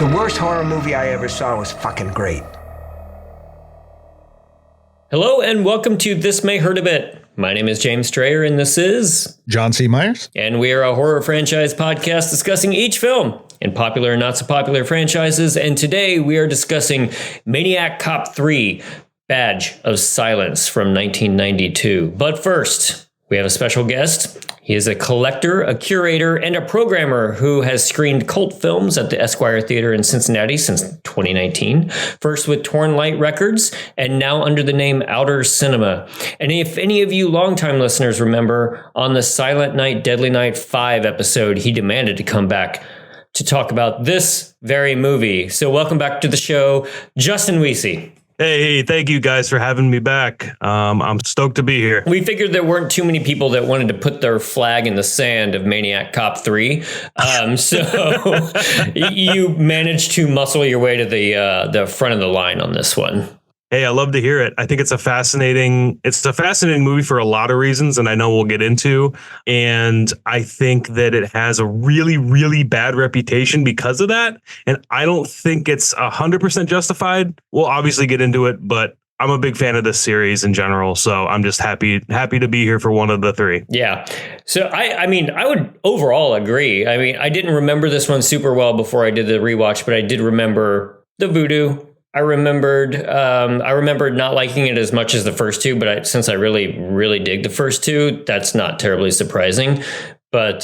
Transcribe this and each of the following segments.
The worst horror movie I ever saw was fucking great. Hello and welcome to This May Hurt a Bit. My name is James Strayer and this is John C. Myers. And we are a horror franchise podcast discussing each film in popular and not so popular franchises. And today we are discussing Maniac Cop 3, Badge of Silence from 1992. But first, we have a special guest. He is a collector, a curator, and a programmer who has screened cult films at the Esquire Theater in Cincinnati since 2019, first with Torn Light Records, and now under the name Outer Cinema. And if any of you longtime listeners remember, on the Silent Night, Deadly Night 5 episode, he demanded to come back to talk about this very movie. So welcome back to the show, Justin Weesey. Hey, thank you guys for having me back. I'm stoked to be here. We figured there weren't too many people that wanted to put their flag in the sand of Maniac Cop 3. So you managed to muscle your way to the front of the line on this one. Hey, I love to hear it. I think it's a fascinating movie for a lot of reasons, and I know we'll get into. And I think that it has a really, really bad reputation because of that. And I don't think it's 100% justified. We'll obviously get into it, but I'm a big fan of this series in general. So I'm just happy to be here for one of the three. Yeah. So I mean, I would overall agree. I mean, I didn't remember this one super well before I did the rewatch, but I did remember the voodoo. I remembered not liking it as much as the first two, but since I really, really dig the first two, that's not terribly surprising. But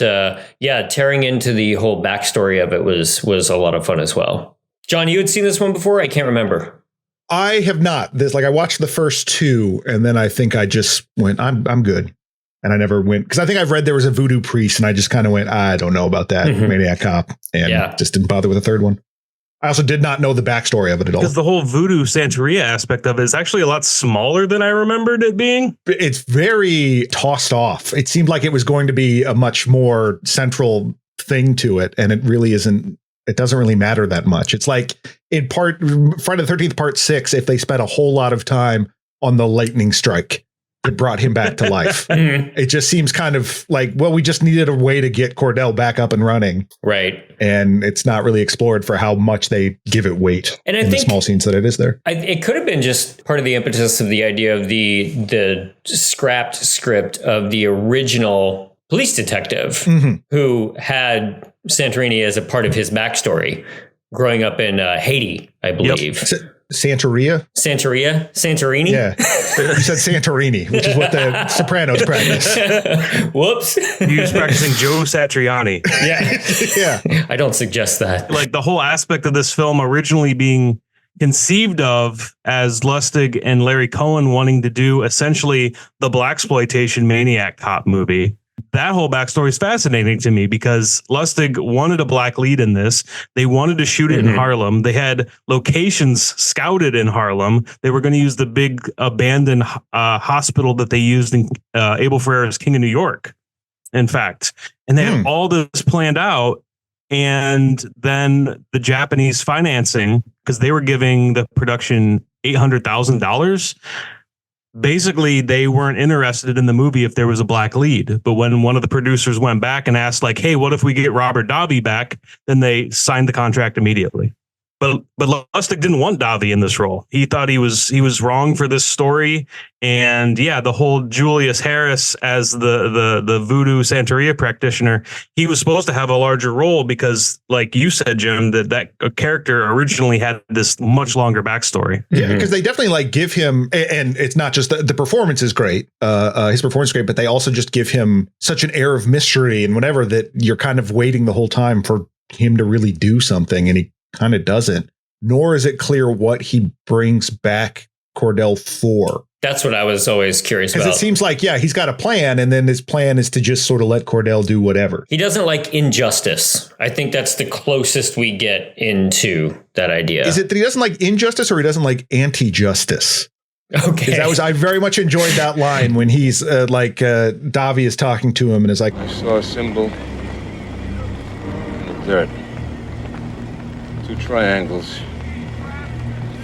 tearing into the whole backstory of it was a lot of fun as well. John, you had seen this one before? I can't remember. I have not. I watched the first two, and then I think I just went, I'm good. And I never went, because I think I've read there was a voodoo priest, and I just kind of went, I don't know about that, Maniac Cop, and just didn't bother with the third one. I also did not know the backstory of it at all. Because the whole voodoo Santeria aspect of it is actually a lot smaller than I remembered it being. It's very tossed off. It seemed like it was going to be a much more central thing to it, and it really isn't. It doesn't really matter that much. It's like in Friday the 13th, Part 6, if they spent a whole lot of time on the lightning strike that brought him back to life. It just seems kind of like, well, we just needed a way to get Cordell back up and running. Right. And it's not really explored for how much they give it weight and I in think the small scenes that it is there. It could have been just part of the impetus of the idea of the scrapped script of the original police detective who had Santorini as a part of his backstory growing up in Haiti, I believe. Yep. Santeria? Santorini? Yeah. You said Santorini, which is what the Sopranos practice. Whoops. He was practicing Joe Satriani. Yeah. I don't suggest that. Like the whole aspect of this film originally being conceived of as Lustig and Larry Cohen wanting to do essentially the blaxploitation Maniac Cop movie. That whole backstory is fascinating to me because Lustig wanted a black lead in this. They wanted to shoot it in Harlem. They had locations scouted in Harlem. They were going to use the big abandoned hospital that they used in Abel Ferrara's King of New York, in fact. And they had all this planned out. And then the Japanese financing, because they were giving the production $800,000. Basically, they weren't interested in the movie if there was a black lead. But when one of the producers went back and asked, like, hey, what if we get Robert Davi back? Then they signed the contract immediately. But Lustig didn't want Davi in this role. He thought he was wrong for this story. And the whole Julius Harris as the voodoo Santeria practitioner, he was supposed to have a larger role because, like you said, Jim, that character originally had this much longer backstory. Yeah, because they definitely give him, and it's not just the performance is great. His performance is great, but they also just give him such an air of mystery and whatever that you're kind of waiting the whole time for him to really do something, and he kind of doesn't. Nor is it clear what he brings back Cordell for. That's what I was always curious about. Because it seems like, he's got a plan, and then his plan is to just sort of let Cordell do whatever. He doesn't like injustice. I think that's the closest we get into that idea. Is it that he doesn't like injustice, or he doesn't like anti-justice? Okay. I very much enjoyed that line when he's Davi is talking to him and is like, I saw a symbol in the dirt. Two triangles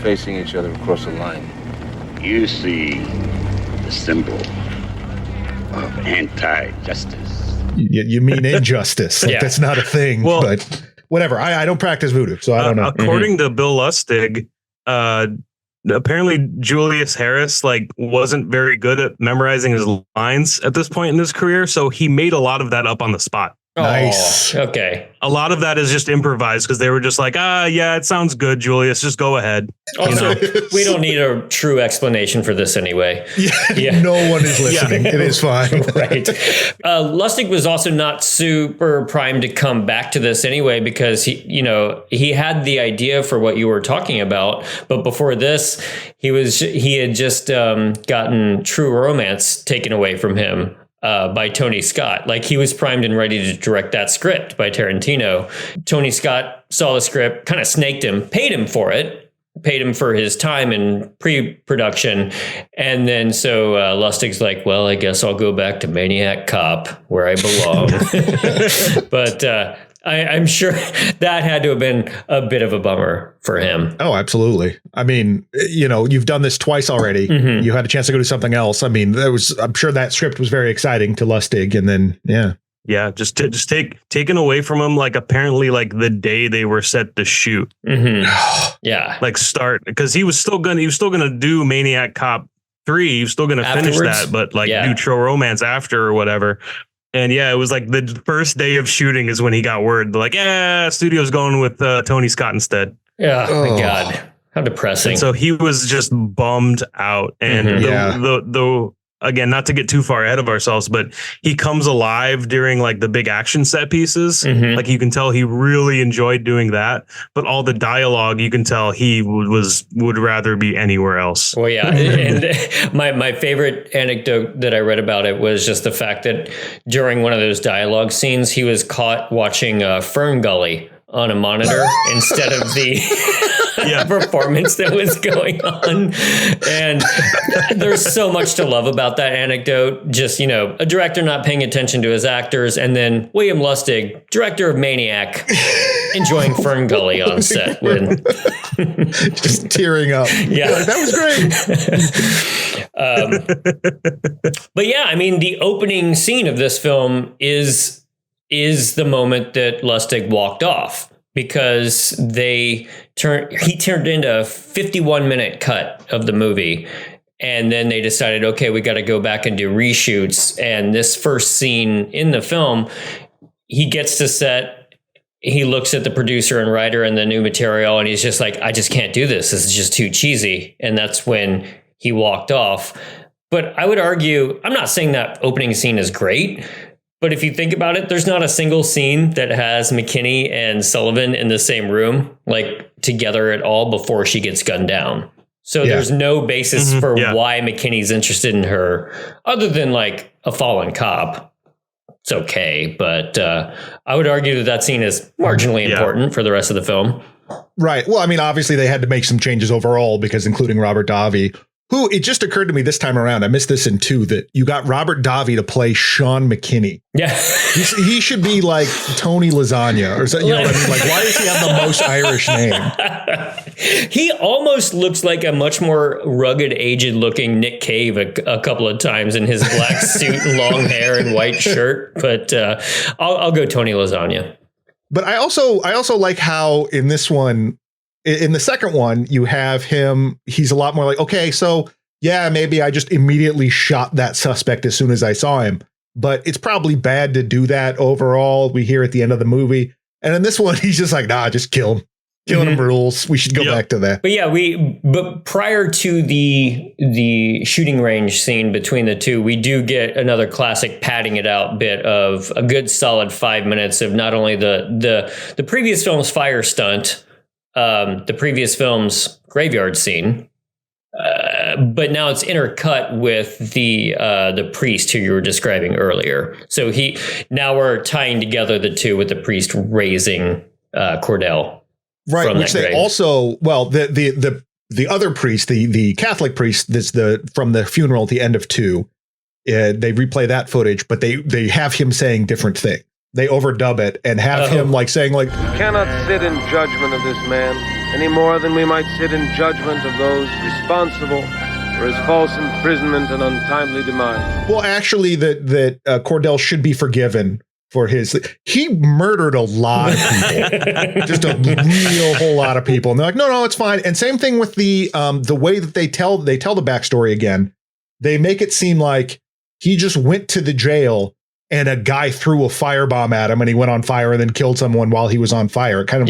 facing each other across a line. You see the symbol of anti-justice. You mean injustice? Like, Yeah. that's not a thing. Well, but whatever. I don't practice voodoo, so I don't know. According to Bill Lustig, apparently Julius Harris like wasn't very good at memorizing his lines at this point in his career, so he made a lot of that up on the spot. Nice. Oh, okay. A lot of that is just improvised because they were just like, yeah, it sounds good, Julius. Just go ahead. Also, we don't need a true explanation for this anyway. Yeah. No one is listening. It is fine. Right. Lustig was also not super primed to come back to this anyway because he had the idea for what you were talking about, but before this, he had just gotten True Romance taken away from him. By Tony Scott. Like he was primed and ready to direct that script by Tarantino. Tony Scott saw the script, kind of snaked him, paid him for his time in pre-production. And then so Lustig's like, well, I guess I'll go back to Maniac Cop where I belong. But I'm sure that had to have been a bit of a bummer for him. Oh, absolutely. I mean, you've done this twice already. Mm-hmm. You had a chance to go do something else. I mean, I'm sure that script was very exciting to Lustig. And then, yeah, just taken away from him, like apparently like the day they were set to shoot. Mm-hmm. Yeah. Like start, because he was still gonna do Maniac Cop 3. He was still gonna finish that, but like do True Romance after or whatever. And yeah, it was like the first day of shooting is when he got word. They're like, studio's going with Tony Scott instead. Yeah, my God. How depressing. And so he was just bummed out. And the again, not to get too far ahead of ourselves, but he comes alive during like the big action set pieces. Mm-hmm. Like you can tell he really enjoyed doing that. But all the dialogue, you can tell he would rather be anywhere else. Well, yeah. And my favorite anecdote that I read about it was just the fact that during one of those dialogue scenes, he was caught watching Fern Gully on a monitor instead of the performance that was going on. And there's so much to love about that anecdote. Just, a director not paying attention to his actors. And then William Lustig, director of Maniac, enjoying Fern Gully on set. Just tearing up. Yeah. Like, that was great. But yeah, I mean, the opening scene of this film is the moment that Lustig walked off, because he turned into a 51-minute cut of the movie. And then they decided, okay, we got to go back and do reshoots. And this first scene in the film, he gets to set, he looks at the producer and writer and the new material, and he's just like, I just can't do this. This is just too cheesy. And that's when he walked off. But I would argue, I'm not saying that opening scene is great, but if you think about it, there's not a single scene that has McKinney and Sullivan in the same room, like together at all, before she gets gunned down. So there's no basis for why McKinney's interested in her, other than like a fallen cop. It's okay, but I would argue that scene is marginally important for the rest of the film. Right. Well, I mean, obviously they had to make some changes overall, because including Robert Davi, who, it just occurred to me this time around, I missed this in 2, that you got Robert Davi to play Sean McKinney. Yeah. He should be like Tony Lasagna or something. You know what I mean? Like, why does he have the most Irish name? He almost looks like a much more rugged, aged looking Nick Cave a couple of times in his black suit and long hair and white shirt. But I'll go Tony Lasagna. But I also like how in this one, in the second one, you have him. He's a lot more like, okay, so yeah, maybe I just immediately shot that suspect as soon as I saw him, but it's probably bad to do that overall. We hear at the end of the movie. And in this one, he's just like, nah, just kill him. Killing him rules. We should go back to that. But yeah, but prior to the shooting range scene between the two, we do get another classic padding it out bit of a good solid 5 minutes of not only the previous film's fire stunt, the previous film's graveyard scene, but now it's intercut with the priest who you were describing earlier. So now we're tying together the two with the priest raising Cordell. Right, which they also, well, the other priest, the Catholic priest, that's from the funeral at the end of 2. They replay that footage, but they have him saying different things. They overdub it and have him like saying like, "We cannot sit in judgment of this man any more than we might sit in judgment of those responsible for his false imprisonment and untimely demise." Well, actually, that Cordell should be forgiven for his. He murdered a lot of people, just a real whole lot of people. And they're like, no, it's fine. And same thing with the way that they tell the backstory again. They make it seem like he just went to the jail and a guy threw a firebomb at him and he went on fire and then killed someone while he was on fire. It kind of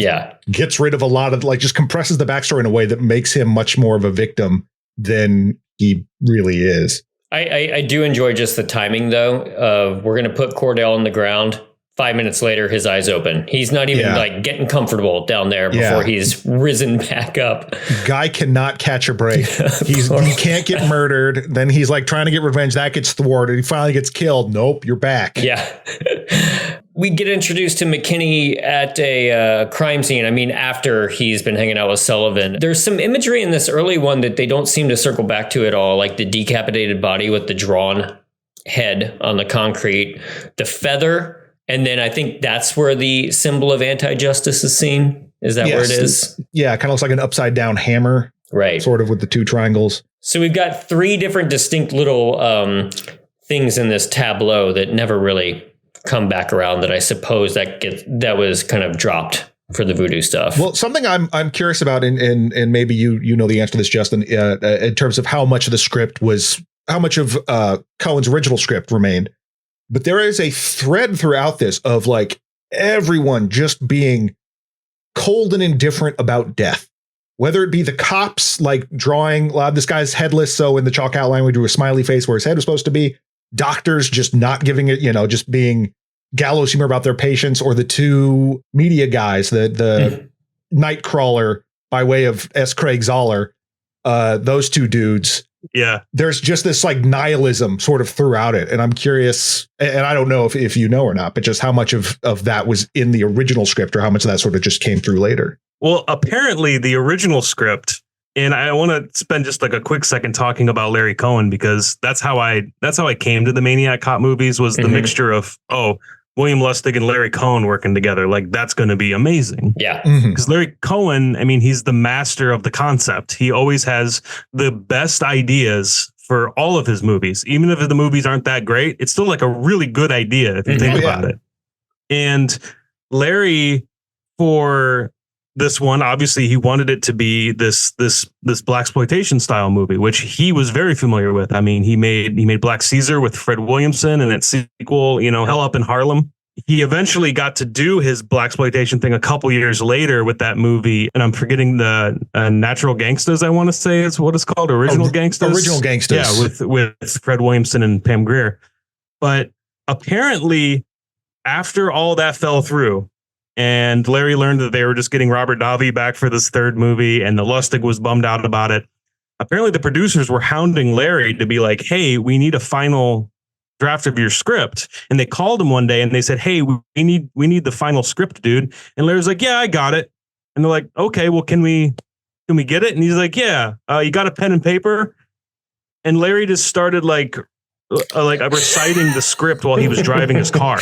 gets rid of a lot of, like, just compresses the backstory in a way that makes him much more of a victim than he really is. I do enjoy just the timing, though, of we're going to put Cordell on the ground. 5 minutes later, his eyes open. He's not even like getting comfortable down there before he's risen back up. Guy cannot catch a break. He can't get murdered. Then he's like trying to get revenge. That gets thwarted. He finally gets killed. Nope, you're back. Yeah. We get introduced to McKinney at a crime scene. I mean, after he's been hanging out with Sullivan. There's some imagery in this early one that they don't seem to circle back to at all, like the decapitated body with the drawn head on the concrete, the feather. And then I think that's where the symbol of anti-justice is seen. Is that where it is? Yeah, it kind of looks like an upside down hammer. Right. Sort of with the two triangles. So we've got three different distinct little things in this tableau that never really come back around, that I suppose that was kind of dropped for the voodoo stuff. Well, something I'm curious about, and maybe you know the answer to this, Justin, in terms of how much of the script was, how much of Cohen's original script remained. But there is a thread throughout this of like everyone just being cold and indifferent about death, whether it be the cops like drawing this guy's headless. So in the chalk outline, we drew a smiley face where his head was supposed to be. Doctors just not giving it, just being gallows humor about their patients, or the two media guys, the Nightcrawler by way of S. Craig Zoller, those two dudes. Yeah, there's just this like nihilism sort of throughout it. And I'm curious, and I don't know if you know or not, but just how much of that was in the original script, or how much of that sort of just came through later. Well, apparently the original script, and I want to spend just like a quick second talking about Larry Cohen, because that's how I came to the Maniac cop movies, was the mixture of, William Lustig and Larry Cohen working together. Like, that's going to be amazing. Yeah. Because Larry Cohen, I mean, he's the master of the concept. He always has the best ideas for all of his movies. Even if the movies aren't that great, it's still like a really good idea if you think about it. And Larry, for this one, obviously he wanted it to be this blaxploitation style movie, which he was very familiar with. I mean, he made Black Caesar with Fred Williamson, and its sequel, Hell Up in Harlem. He eventually got to do his blaxploitation thing a couple years later with that movie, and I'm forgetting the Natural Gangstas, I want to say is what it's called, Original Gangstas. Original Gangstas. Yeah, with Fred Williamson and Pam Grier. But apparently, after all that fell through, and Larry learned that they were just getting Robert Davi back for this third movie, and the Lustig was bummed out about it. Apparently the producers were hounding Larry to be like, hey, we need a final draft of your script. And they called him one day and they said, hey, we need the final script, dude. And Larry's like, yeah, I got it. And they're like, okay, well, can we get it? And he's like, yeah, you got a pen and paper? And Larry just started like reciting the script while he was driving his car.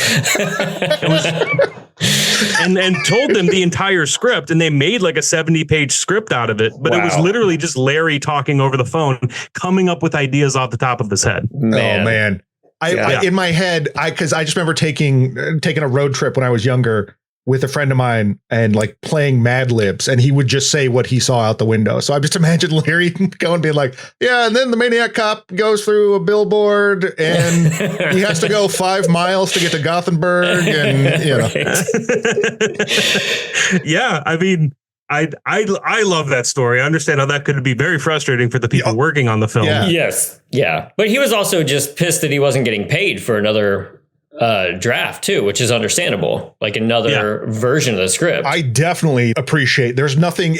And told them the entire script, and they made like a 70-page script out of it. But it was literally just Larry talking over the phone, coming up with ideas off the top of his head. Man. Oh man. I in my head, because I just remember taking a road trip when I was younger with a friend of mine and like playing Mad Libs, and he would just say what he saw out the window. So I just imagined Larry going being like, yeah, and then the Maniac cop goes through a billboard and he has to go 5 miles to get to Gothenburg, and Yeah, I mean, I love that story. I understand how that could be very frustrating for the people working on the film. Yeah. Yes. Yeah. But he was also just pissed that he wasn't getting paid for another draft too, which is understandable, like another version of the script. I definitely appreciate, there's nothing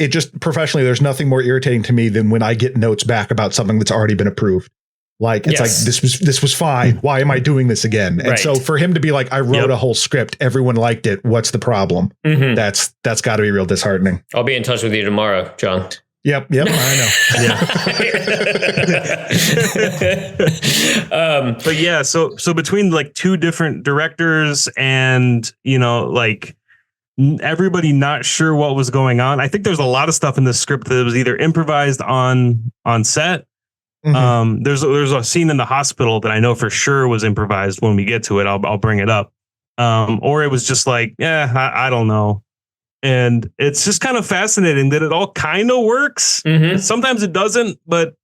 more irritating to me than when I get notes back about something that's already been approved. Like, it's like, this was fine. Why am I doing this again? And so for him to be like, I wrote a whole script, everyone liked it, what's the problem? That's got to be real disheartening. I'll be in touch with you tomorrow, John. Yep, I know. But yeah, so between like two different directors and, like everybody not sure what was going on. I think there's a lot of stuff in this script that was either improvised on set. There's a scene in the hospital that I know for sure was improvised. When we get to it, I'll bring it up. or it was just like, yeah, I don't know. And it's just kind of fascinating that it all kind of works. Sometimes it doesn't, but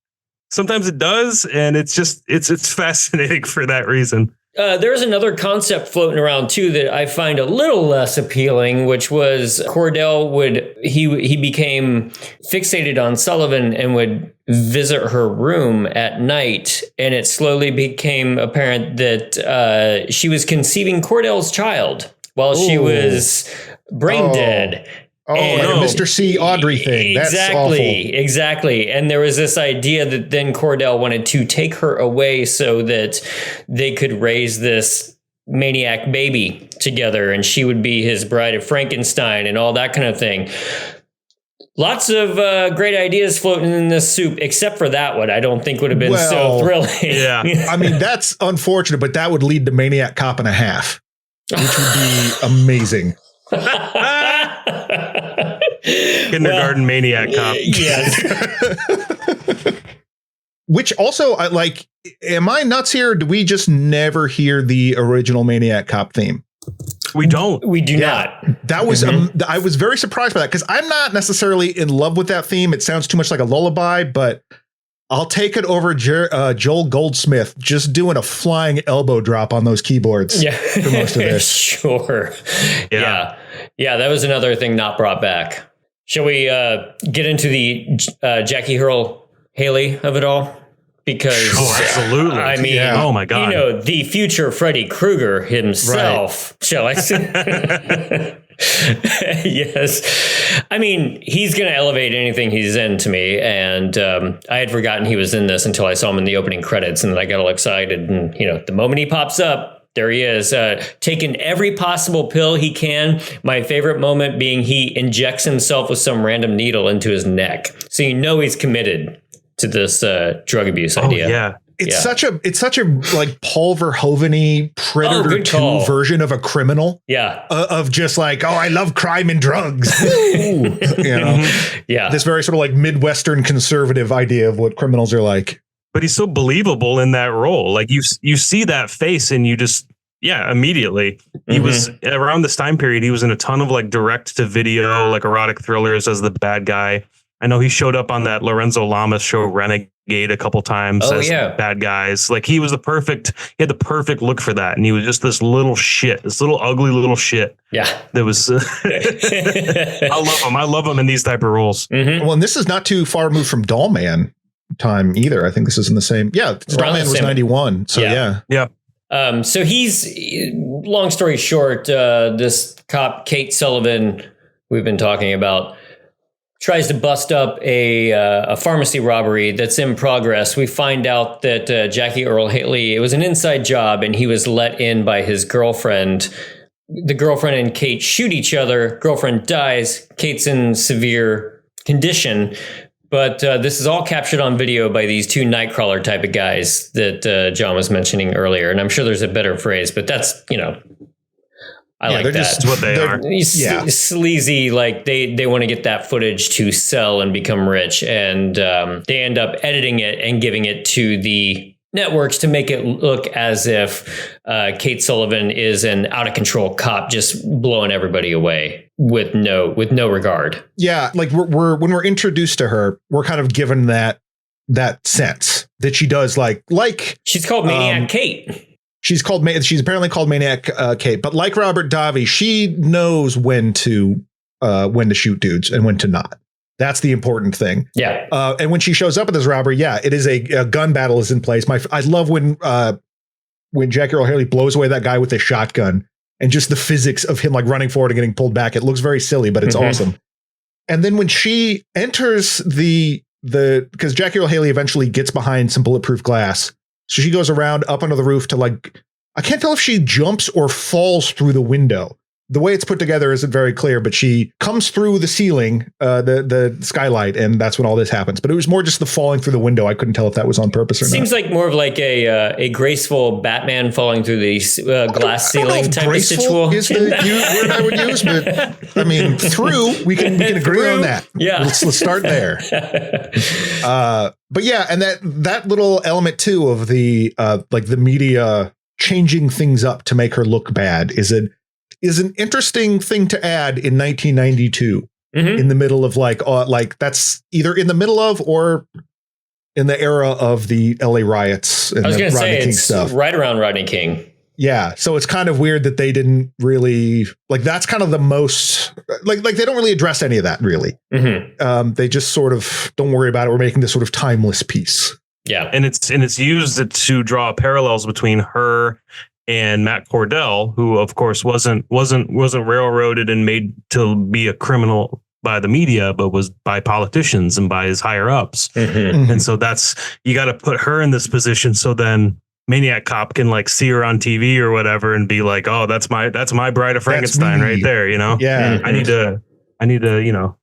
sometimes it does. And it's just, it's fascinating for that reason. There's another concept floating around too that I find a little less appealing, which was Cordell he became fixated on Sullivan and would visit her room at night, and it slowly became apparent that she was conceiving Cordell's child while she was brain dead. Oh, and no. Mr. C. Audrey thing. That's awful. Exactly. And there was this idea that then Cordell wanted to take her away so that they could raise this maniac baby together, and she would be his bride of Frankenstein and all that kind of thing. Lots of great ideas floating in this soup, except for that one. I don't think would have been so thrilling. Yeah. I mean, that's unfortunate, but that would lead to Maniac Cop and a Half, which would be amazing. Kindergarten Maniac Cop. Yes. Which also, like, am I nuts here? Do we just never hear the original Maniac Cop theme? We don't. We do not. That was, I was very surprised by that, because I'm not necessarily in love with that theme. It sounds too much like a lullaby, but I'll take it over Joel Goldsmith just doing a flying elbow drop on those keyboards for most of this. Sure. Yeah. That was another thing not brought back. Shall we get into the Jackie Earle Haley of it all? Because absolutely. I mean, oh my God, you know, the future Freddy Krueger himself, right. Shall I say? Yes. I mean, he's going to elevate anything he's in to me. And I had forgotten he was in this until I saw him in the opening credits, and then I got all excited. And, you know, the moment he pops up, there he is, taking every possible pill he can. My favorite moment being he injects himself with some random needle into his neck. So you know he's committed to this drug abuse idea. Yeah. It's such a like Paul Verhoeven-y Predator 2 version of a criminal. Yeah. Of just like, I love crime and drugs. You know? Yeah. This very sort of like Midwestern conservative idea of what criminals are like. But he's so believable in that role. Like you see that face and you just, immediately. He was around this time period. He was in a ton of like direct to video, like erotic thrillers as the bad guy. I know he showed up on that Lorenzo Lamas show Renegade a couple times as bad guys. Like he had the perfect look for that. And he was just this little ugly little shit. Yeah. That was, I love him in these type of roles. Well, and this is not too far removed from Dollman time either. I think this is in the same. Yeah. Dollman was 91. So yeah. So he's, long story short, this cop, Kate Sullivan, we've been talking about, tries to bust up a pharmacy robbery that's in progress. We find out that Jackie Earle Haley, it was an inside job, and he was let in by his girlfriend. The girlfriend and Kate shoot each other. Girlfriend dies. Kate's in severe condition. But this is all captured on video by these two Nightcrawler type of guys that John was mentioning earlier. And I'm sure there's a better phrase, but that's, I like that. Just what they are. Sleazy, like they want to get that footage to sell and become rich. And they end up editing it and giving it to the networks to make it look as if Kate Sullivan is an out of control cop just blowing everybody away with no regard. Yeah, like we're when we're introduced to her, we're kind of given that sense that she does like she's called Maniac Kate. She's apparently called Maniac Kate, but like Robert Davi, she knows when to shoot dudes and when to not. That's the important thing. Yeah. And when she shows up at this robbery, it is a gun battle is in place. I love when Jackie Earle Haley blows away that guy with a shotgun, and just the physics of him like running forward and getting pulled back. It looks very silly, but it's awesome. And then when she enters because Jackie Earle Haley eventually gets behind some bulletproof glass. So she goes around up onto the roof to I can't tell if she jumps or falls through the window. The way it's put together isn't very clear, but she comes through the ceiling, the skylight, and that's when all this happens. But it was more just the falling through the window. I couldn't tell if that was on purpose or not. Seems like more of like a graceful Batman falling through the glass ceiling type of situation. Is the word I would use, but I mean, through we can agree on that. Yeah, let's start there. But yeah, and that little element too of the like the media changing things up to make her look bad is an interesting thing to add in 1992 in the middle of like that's either in the middle of or in the era of the LA riots and I was the going to Rodney say King it's stuff. right around Rodney King. Yeah. So it's kind of weird that they didn't really like, that's kind of the most like they don't really address any of that really. They just sort of don't worry about it. We're making this sort of timeless piece. Yeah. And it's used to draw parallels between her and Matt Cordell, who of course wasn't railroaded and made to be a criminal by the media, but was by politicians and by his higher ups. And so you got to put her in this position. So then Maniac Cop can like see her on TV or whatever and be like, oh, that's my Bride of Frankenstein right there. You know? Yeah. I need to, you know.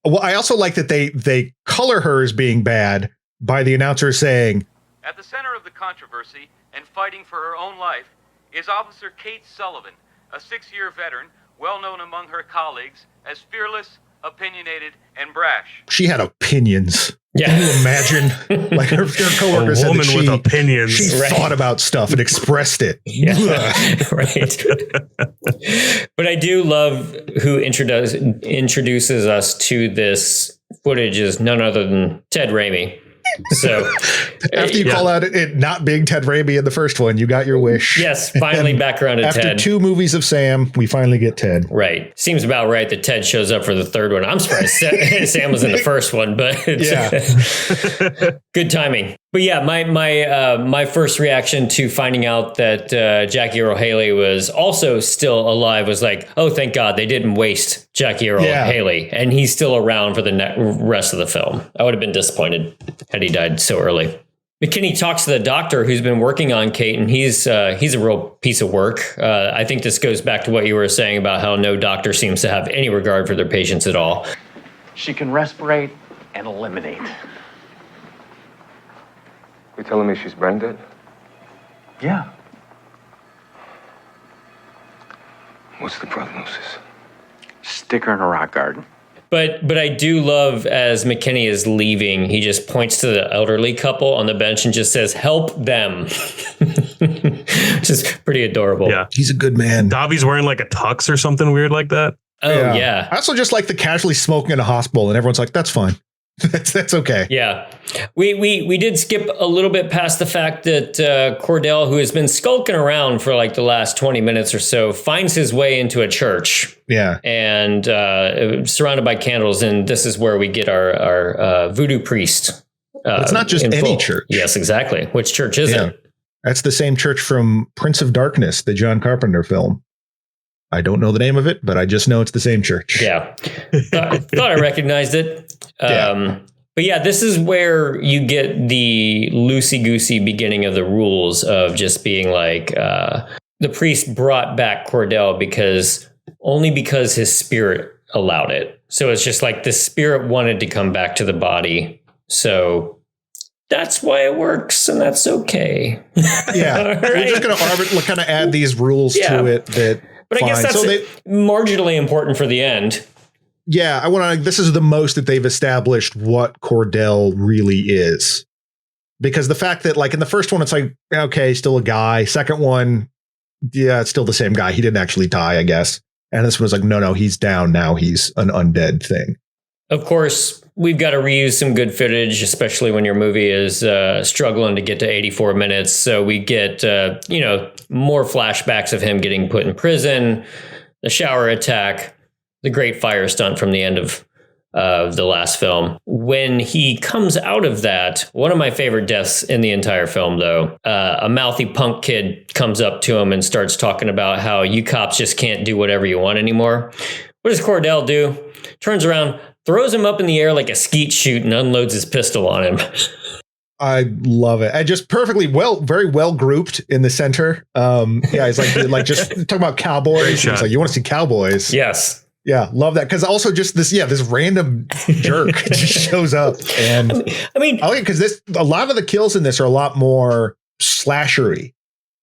Well, I also like that they color her as being bad by the announcer saying, at the center of the controversy and fighting for her own life is Officer Kate Sullivan, a 6-year veteran, well known among her colleagues as fearless, opinionated, and brash. She had opinions. Yeah. Can you imagine? Like her coworker said that with opinions. She thought about stuff and expressed it. Yeah. Right. But I do love who introduces us to this footage is none other than Ted Raimi. So after you call out it not being Ted Raimi in the first one, you got your wish. Yes, finally back around to after Ted. 2 movies of Sam, we finally get Ted. Right. Seems about right that Ted shows up for the third one. I'm surprised Sam was in the first one, but good timing. But yeah, my first reaction to finding out that Jackie Earle Haley was also still alive was like, oh, thank God they didn't waste Jackie Earle Haley, and he's still around for the rest of the film. I would have been disappointed had he died so early. McKinney talks to the doctor who's been working on Kate, and he's a real piece of work. I think this goes back to what you were saying about how no doctor seems to have any regard for their patients at all. She can respirate and eliminate. You telling me she's brain dead? Yeah. What's the prognosis? Stick her in a rock garden. But I do love as McKinney is leaving, he just points to the elderly couple on the bench and just says, help them. Which is pretty adorable. Yeah. He's a good man. Dobby's wearing like a tux or something weird like that. Oh, yeah. I also just like the casually smoking in a hospital and everyone's like, that's fine. That's okay. Yeah. We did skip a little bit past the fact that Cordell, who has been skulking around for like the last 20 minutes or so, finds his way into a church. Yeah. And surrounded by candles. And this is where we get our voodoo priest. It's not just any church. Yes, exactly. Which church is it? That's the same church from Prince of Darkness, the John Carpenter film. I don't know the name of it, but I just know it's the same church. Yeah. Thought I recognized it. But yeah, this is where you get the loosey-goosey beginning of the rules of just being like, the priest brought back Cordell because his spirit allowed it. So it's just like the spirit wanted to come back to the body. So that's why it works, and that's okay. Yeah. Right? We're just going to kind of add these rules to it that. But I guess that's marginally important for the end. Yeah, this is the most that they've established what Cordell really is. Because the fact that like in the first one, it's like, okay, still a guy. Second one, yeah, it's still the same guy. He didn't actually die, I guess. And this one was like, no, he's down now. He's an undead thing. Of course, we've got to reuse some good footage, especially when your movie is struggling to get to 84 minutes. So we get, more flashbacks of him getting put in prison, the shower attack, the great fire stunt from the end of the last film. When he comes out of that, one of my favorite deaths in the entire film, though, a mouthy punk kid comes up to him and starts talking about how you cops just can't do whatever you want anymore. What does Cordell do? Turns around, throws him up in the air like a skeet shoot and unloads his pistol on him. I love it. And just perfectly very well grouped in the center. He's like just talking about cowboys. He's like, you want to see cowboys? Yes. Yeah, love that. Because also just this random jerk just shows up. And I mean, I like it because a lot of the kills in this are a lot more slashery.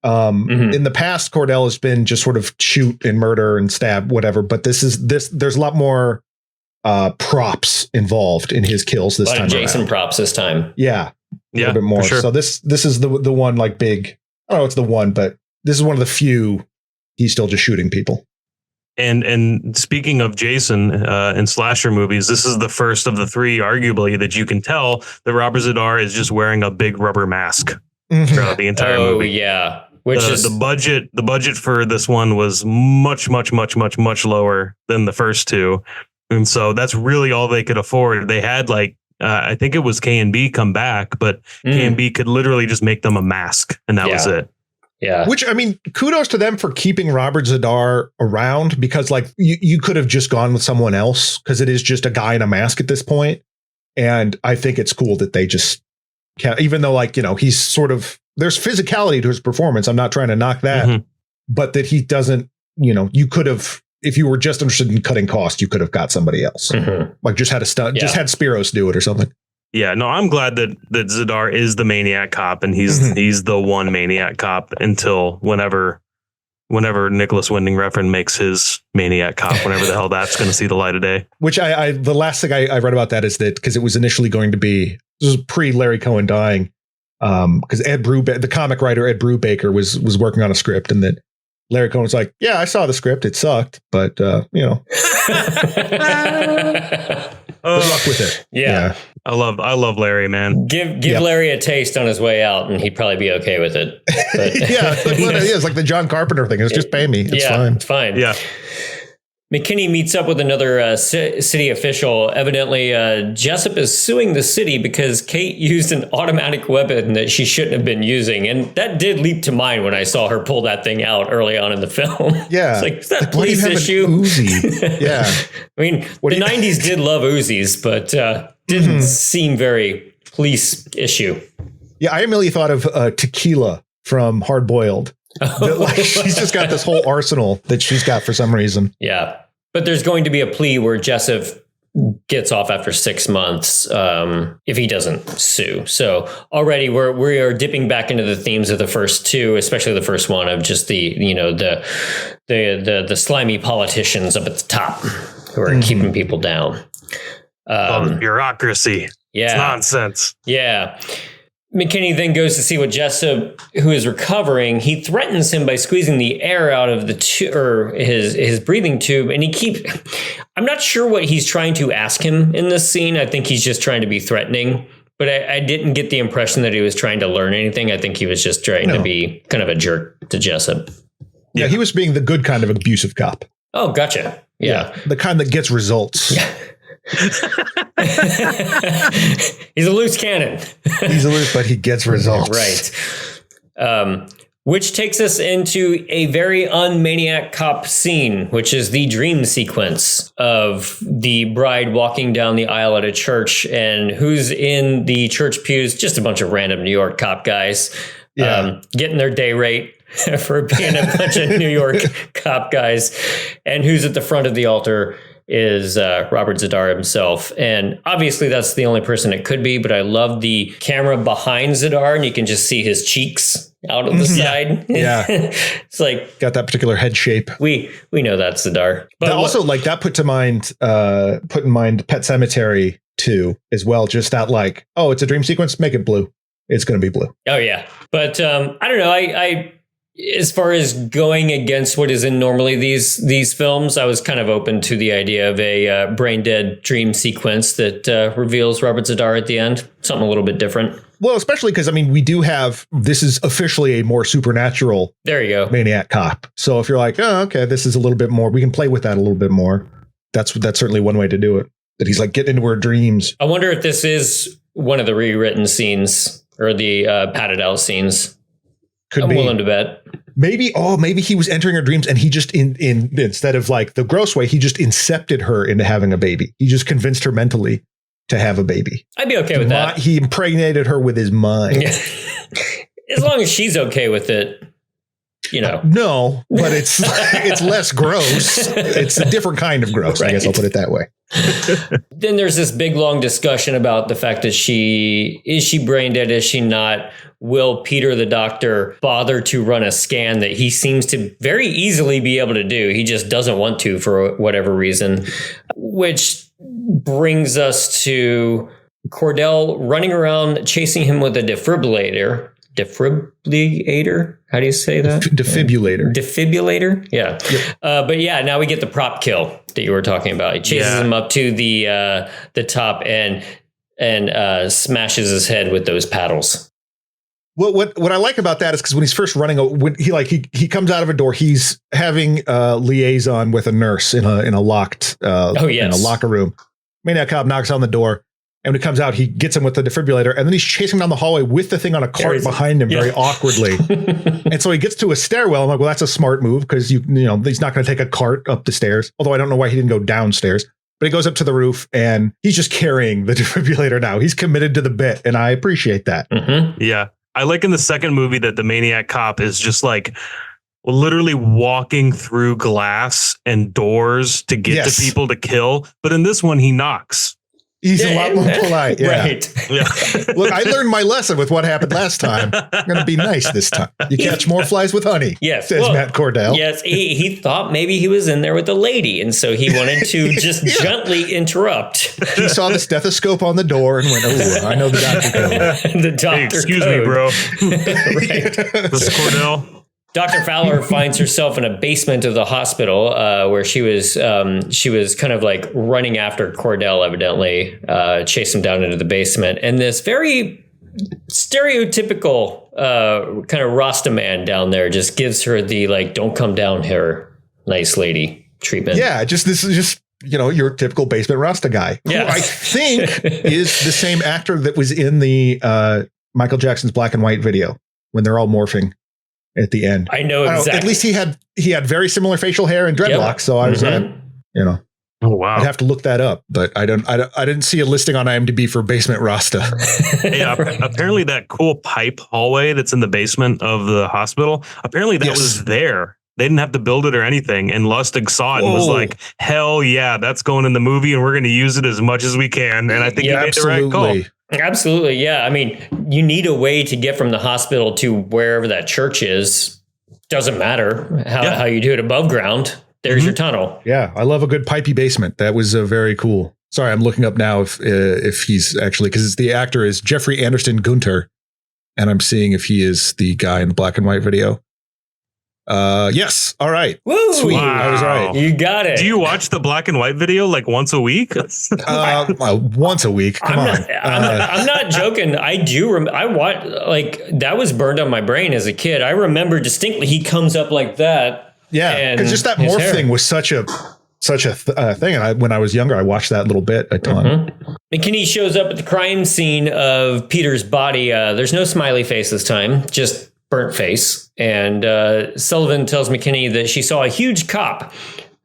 In the past, Cordell has been just sort of shoot and murder and stab, whatever. But there's a lot more props involved in his kills this time. Jason props this time. Yeah. A little bit more. Sure. So this is the one like big, I don't know, it's the one, but this is one of the few he's still just shooting people. And speaking of Jason in slasher movies, this is the first of the three, arguably, that you can tell that Robert Z'Dar is just wearing a big rubber mask throughout the entire movie. Yeah. Which is the budget for this one was much lower than the first two. And so that's really all they could afford. They had like, I think it was K&B come back, but K&B could literally just make them a mask and that was it. Yeah. Which, I mean, kudos to them for keeping Robert Z'Dar around, because like you could have just gone with someone else, because it is just a guy in a mask at this point. And I think it's cool that they just can't, even though like, you know, he's sort of, there's physicality to his performance. I'm not trying to knock that, but that he doesn't, you know, you could have, if you were just interested in cutting cost, you could have got somebody else. Like just had a stunt, just had Spiros do it or something. Yeah, no, I'm glad that Z'Dar is the Maniac cop, and he's the one Maniac cop until whenever Nicholas Winding Refn makes his Maniac cop, whenever the hell that's going to see the light of day. Which the last thing I read about that is that because it was initially going to be, this was pre Larry Cohen dying, because the comic writer Ed Brubaker was working on a script, and that Larry Cohen was like, yeah, I saw the script, it sucked, but you know. Good luck with it. Yeah. I love Larry, man. Give Larry a taste on his way out, and he'd probably be okay with it. But, yeah, it's like the John Carpenter thing. It's just pay me. It's fine. It's fine. Yeah. McKinney meets up with another city official. Evidently, Jessup is suing the city because Kate used an automatic weapon that she shouldn't have been using. And that did leap to mind when I saw her pull that thing out early on in the film. Yeah. It's like, is that a police issue? Uzi? Yeah. I mean, the 90s did love Uzis, but didn't seem very police issue. Yeah, I immediately thought of Tequila from Hard Boiled. She's just got this whole arsenal that she's got for some reason. Yeah. But there's going to be a plea where Jessup gets off after 6 months if he doesn't sue. So already we are dipping back into the themes of the first two, especially the first one of just the slimy politicians up at the top who are keeping people down. Bureaucracy. Yeah. It's nonsense. Yeah. McKinney then goes to see what Jessup, who is recovering. He threatens him by squeezing the air out of his breathing tube. And I'm not sure what he's trying to ask him in this scene. I think he's just trying to be threatening. But I didn't get the impression that he was trying to learn anything. I think he was just trying to be kind of a jerk to Jessup. Yeah, he was being the good kind of abusive cop. Oh, gotcha. Yeah. The kind that gets results. He's a loose cannon. He's a loose, but he gets results. Right. Which takes us into a very un-Maniac cop scene, which is the dream sequence of the bride walking down the aisle at a church, and who's in the church pews? Just a bunch of random New York cop guys getting their day rate for being a bunch of New York cop guys. And who's at the front of the altar is Robert Z'Dar himself. And obviously that's the only person it could be, but I love the camera behind Z'Dar, and you can just see his cheeks out of the side. Yeah. It's like, got that particular head shape. We know that's Z'Dar. But that also, like, that put in mind Pet Sematary 2 as well. Just that, like, oh, it's a dream sequence, make it blue. It's going to be blue. Oh yeah. But I don't know. I as far as going against what is in normally these films, I was kind of open to the idea of a brain dead dream sequence that reveals Robert Z'Dar at the end. Something a little bit different. Well, especially because, I mean, we do have, this is officially a more supernatural there you go Maniac cop. So if you're like, oh, okay, this is a little bit more, we can play with that a little bit more. That's certainly one way to do it. That he's like getting into her dreams. I wonder if this is one of the rewritten scenes or the padded out scenes. I'm willing to bet. Maybe he was entering her dreams, and he just instead of like the gross way, he just incepted her into having a baby. He just convinced her mentally to have a baby. I'd be okay with that. He impregnated her with his mind. As long as she's okay with it, you know. No, but it's less gross. It's a different kind of gross. Right. I guess I'll put it that way. Then there's this big long discussion about the fact that is she brain dead? Is she not? Will Peter the doctor bother to run a scan that he seems to very easily be able to do? He just doesn't want to for whatever reason, which brings us to Cordell running around chasing him with a defibrillator. defibrillator. How do you say that? Defibrillator. Defibrillator. Yeah. Yep. But yeah, now we get the prop kill that you were talking about. He chases him up to the top and smashes his head with those paddles. What I like about that is because when he's first running, when he comes out of a door, he's having a liaison with a nurse in a locked in a locker room. Maniac Cop knocks on the door, and when he comes out, he gets him with the defibrillator, and then he's chasing down the hallway with the thing on a cart behind him very awkwardly. And so he gets to a stairwell. I'm like, well, that's a smart move because you know he's not going to take a cart up the stairs. Although I don't know why he didn't go downstairs. But he goes up to the roof and he's just carrying the defibrillator now. He's committed to the bit, and I appreciate that. Mm-hmm. Yeah. I like in the second movie that the Maniac Cop is just like literally walking through glass and doors to get to people to kill. But in this one, he knocks. He's a lot more polite. Yeah. Right. Yeah. Look, I learned my lesson with what happened last time. I'm going to be nice this time. You catch more flies with honey. Yes. Says Matt Cordell. Yes. He thought maybe he was in there with a lady. And so he wanted to just gently interrupt. He saw the stethoscope on the door and went, oh, I know the doctor code. The doctor Hey, excuse code. me, bro. Right. This is Cordell. Dr. Fowler finds herself in a basement of the hospital where she was kind of like running after Cordell, evidently, chased him down into the basement. And this very stereotypical kind of Rasta man down there just gives her the like, don't come down here, nice lady treatment. Yeah, this is just, you know, your typical basement Rasta guy. Yeah. Who I think is the same actor that was in the Michael Jackson's black and white video when they're all morphing at the end. I know exactly. At least he had very similar facial hair and dreadlocks. Yep. So I was, you know, oh wow, I'd have to look that up, but I didn't see a listing on IMDb for basement Rasta. Yeah, apparently that cool pipe hallway that's in the basement of the hospital. Apparently that was there. They didn't have to build it or anything. And Lustig saw it and was like, hell yeah, that's going in the movie and we're going to use it as much as we can. And I think he made the right call. Absolutely. Yeah. I mean, you need a way to get from the hospital to wherever that church is. Doesn't matter how you do it above ground. There's your tunnel. Yeah. I love a good pipey basement. That was very cool. Sorry, I'm looking up now if he's actually, because the actor is Jeffrey Anderson Gunter. And I'm seeing if he is the guy in the black and white video. Yes. All right. Woo! Sweet. Wow. I was right. You got it. Do you watch the black and white video like once a week? Once a week. Come on. I'm not joking. I do. I watch like that was burned on my brain as a kid. I remember distinctly. He comes up like that. Yeah, because just that morph thing was such a thing. And when I was younger, I watched that little bit a ton. McKinney shows up at the crime scene of Peter's body. There's no smiley face this time. Just burnt face. And Sullivan tells McKinney that she saw a huge cop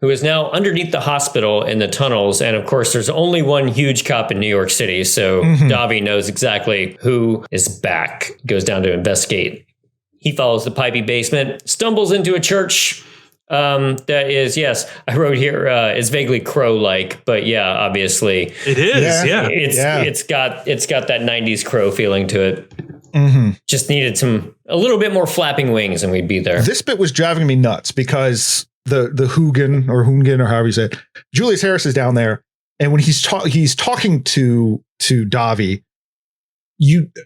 who is now underneath the hospital in the tunnels. And of course, there's only one huge cop in New York City. So Davi knows exactly who is back, goes down to investigate. He follows the pipey basement, stumbles into a church that is, yes, I wrote here, is vaguely Crow-like, but yeah, obviously. It is, yeah. It's got that 90s Crow feeling to it. Just needed a little bit more flapping wings and we'd be there. This bit was driving me nuts because the Hoogan or however you say it, Julius Harris is down there, and when he's talking to Davi,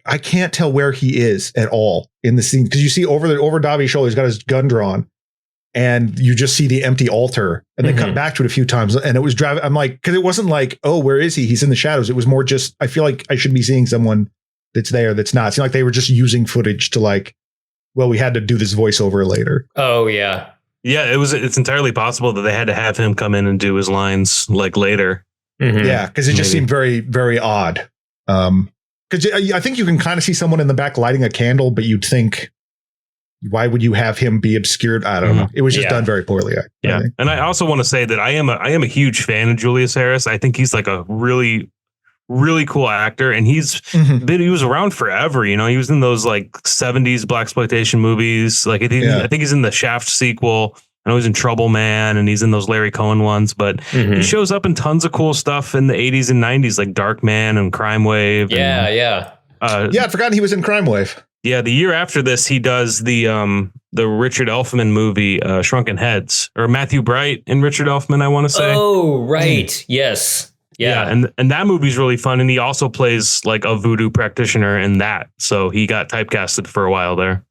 I can't tell where he is at all in the scene because you see over Davi's shoulder he's got his gun drawn, and you just see the empty altar, and they cut back to it a few times, and it was driving. I'm like, because it wasn't like, oh, where is he? He's in the shadows. It was more just I feel like I should be seeing someone that's there that's not. It seemed like they were just using footage to like, well, we had to do this voiceover later. Oh yeah. Yeah, it's entirely possible that they had to have him come in and do his lines like later. Yeah, because it just seemed very, very odd. Because I think you can kind of see someone in the back lighting a candle, but you'd think, why would you have him be obscured? I don't know. It was just done very poorly. I think. And I also want to say that I am a huge fan of Julius Harris. I think he's like a really, really cool actor, and he was around forever. You know, he was in those like 70s blaxploitation movies. Like I think he's in the Shaft sequel. I know he's in Trouble Man, and he's in those Larry Cohen ones, but he shows up in tons of cool stuff in the 80s and 90s, like Dark Man and Crime Wave. I'd forgotten he was in Crime Wave. Yeah, the year after this, he does the Richard Elfman movie, Shrunken Heads, or Matthew Bright and Richard Elfman, I want to say. Oh, right. Yes. Yeah. And that movie's really fun. And he also plays like a voodoo practitioner in that. So he got typecasted for a while there.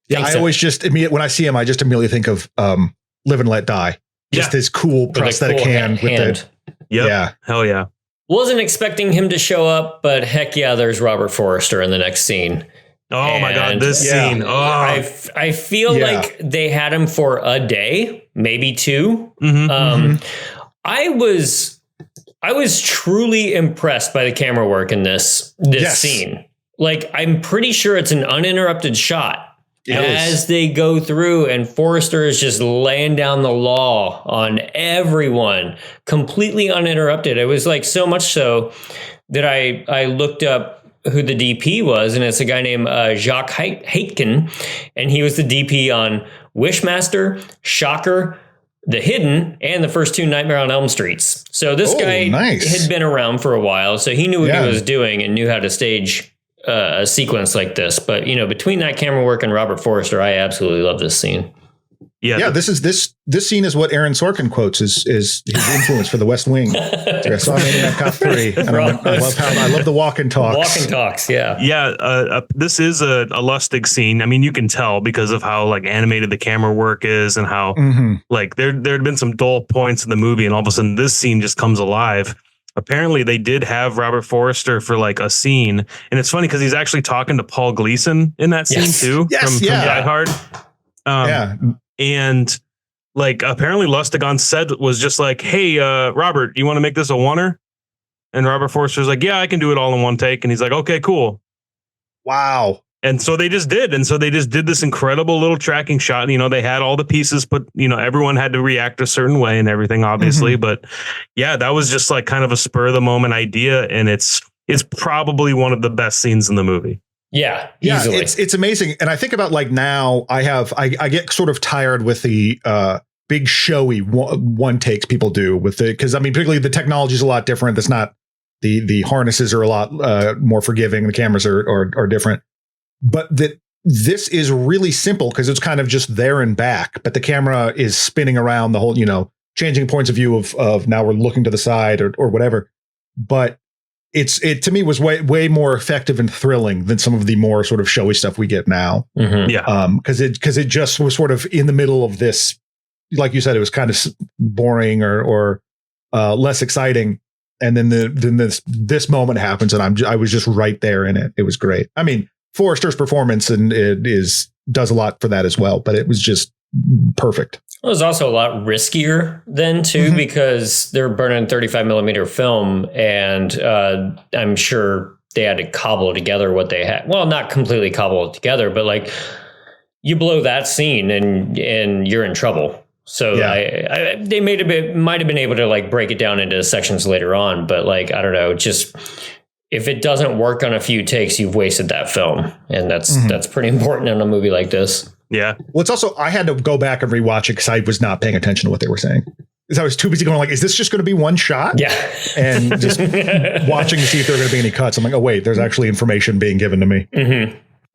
Yeah, I always just when I see him, I just immediately think of Live and Let Die. Just this cool prosthetic hand with it. Yeah. Hell yeah. Wasn't expecting him to show up, but heck yeah, there's Robert Forrester in the next scene. Oh my God, this scene. Oh. I feel like they had him for a day, maybe two. I was truly impressed by the camera work in this scene. Like, I'm pretty sure it's an uninterrupted shot. As they go through, and Forrester is just laying down the law on everyone, completely uninterrupted. It was like so much so that I looked up who the DP was, and it's a guy named Jacques Haitkin, and he was the DP on Wishmaster, Shocker, The Hidden, and the first two Nightmare on Elm Streets. So this guy had been around for a while, so he knew what he was doing and knew how to stage a sequence like this. But between that camera work and Robert Forrester, I absolutely love this scene. This scene is what Aaron Sorkin quotes is his influence for The West Wing. So I saw Maniac Cop 3, and I love the walk and talks. Walk and talks, this is a Lustig scene. I mean, you can tell because of how like animated the camera work is, and how like there'd been some dull points in the movie, and all of a sudden this scene just comes alive. Apparently they did have Robert Forrester for like a scene, and it's funny because he's actually talking to Paul Gleason in that scene too, from Die Hard. And like apparently Lustig on set was just like, "Hey, Robert, you want to make this a oneer?" And Robert Forster's like, "Yeah, I can do it all in one take." And he's like, "Okay, cool." Wow. And so they just did. And so they just did this incredible little tracking shot. They had all the pieces, but everyone had to react a certain way and everything, obviously. But yeah, that was just like kind of a spur of the moment idea. And it's probably one of the best scenes in the movie. Yeah. Easily. It's amazing. And I think about like now I get sort of tired with the big showy one takes people do with it. Cause I mean, particularly the technology is a lot different. That's not the harnesses are a lot more forgiving. The cameras are different. But this is really simple because it's kind of just there and back, but the camera is spinning around the whole, changing points of view of now we're looking to the side or whatever. But it to me was way more effective and thrilling than some of the more sort of showy stuff we get now. Because it just was sort of in the middle of this, like you said, it was kind of boring or less exciting. And then this moment happens, and I was just right there in it. It was great. I mean, Forrester's performance and does a lot for that as well, but it was just perfect. It was also a lot riskier then too, because they're burning 35 millimeter film, and I'm sure they had to cobble together what they had. Well, not completely cobble it together, but like you blow that scene and you're in trouble. So they might have been able to like break it down into sections later on, but like I don't know, just if it doesn't work on a few takes, you've wasted that film. And that's pretty important in a movie like this. Yeah. Well, it's also, I had to go back and rewatch it because I was not paying attention to what they were saying. Because I was too busy going like, is this just going to be one shot? Yeah. And just watching to see if there are going to be any cuts. I'm like, oh, wait, there's actually information being given to me.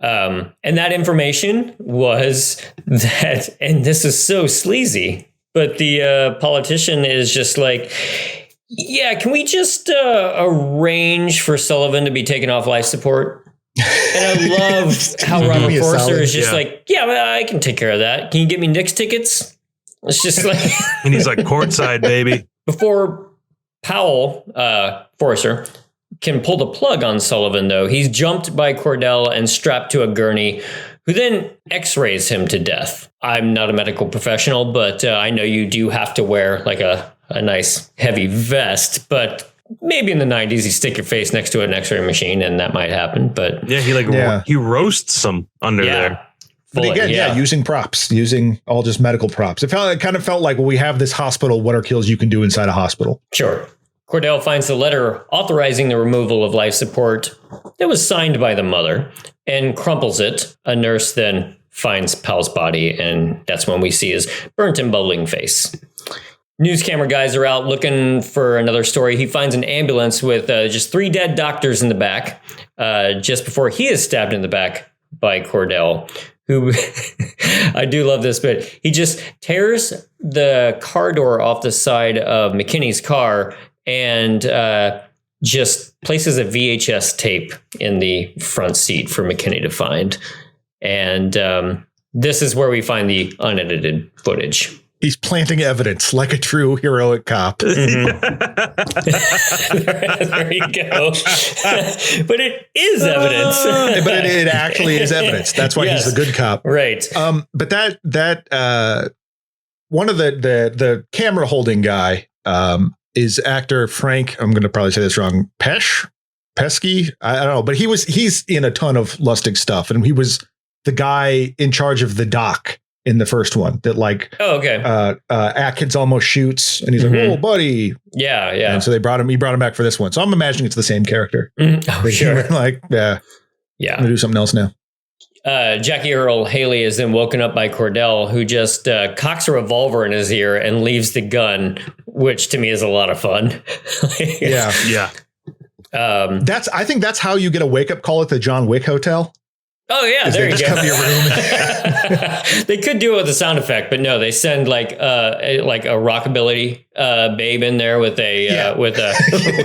And that information was that, and this is so sleazy, but the politician is just like, yeah, can we just arrange for Sullivan to be taken off life support? And I love how Robert Forster is just like, yeah, well, I can take care of that. Can you get me Knicks tickets? It's just like, and he's like courtside, baby. Before Powell, Forster, can pull the plug on Sullivan, though, he's jumped by Cordell and strapped to a gurney, who then x-rays him to death. I'm not a medical professional, but I know you do have to wear like a nice heavy vest, but maybe in the 90s you stick your face next to an x-ray machine and that might happen. But he roasts them under there. But again, using props, using all just medical props. It kind of felt like, well, we have this hospital. What are kills you can do inside a hospital? Sure. Cordell finds the letter authorizing the removal of life support. It was signed by the mother and crumples it. A nurse then finds Powell's body, and that's when we see his burnt and bubbling face. News camera guys are out looking for another story. He finds an ambulance with just 3 dead doctors in the back just before he is stabbed in the back by Cordell, who I do love this bit. He just tears the car door off the side of McKinney's car and just places a VHS tape in the front seat for McKinney to find. And this is where we find the unedited footage. He's planting evidence like a true heroic cop. Mm-hmm. There you go. But it is evidence. But it actually is evidence. That's why he's the good cop. Right. But that one of the camera holding guy is actor Frank. I'm going to probably say this wrong. Pesky. I don't know, but he's in a ton of Lustig stuff, and he was the guy in charge of the dock in the first one that Atkins almost shoots, and he's like, "Whoa, buddy!" Yeah. And so he brought him back for this one. So I'm imagining it's the same character. Oh, sure. I'm gonna do something else now. Jackie Earle Haley is then woken up by Cordell, who just cocks a revolver in his ear and leaves the gun, which to me is a lot of fun. Yeah. I think that's how you get a wake up call at the John Wick Hotel. Oh yeah, there you go. Come to your room. They could do it with a sound effect, but no, they send like a rockabilly babe in there with a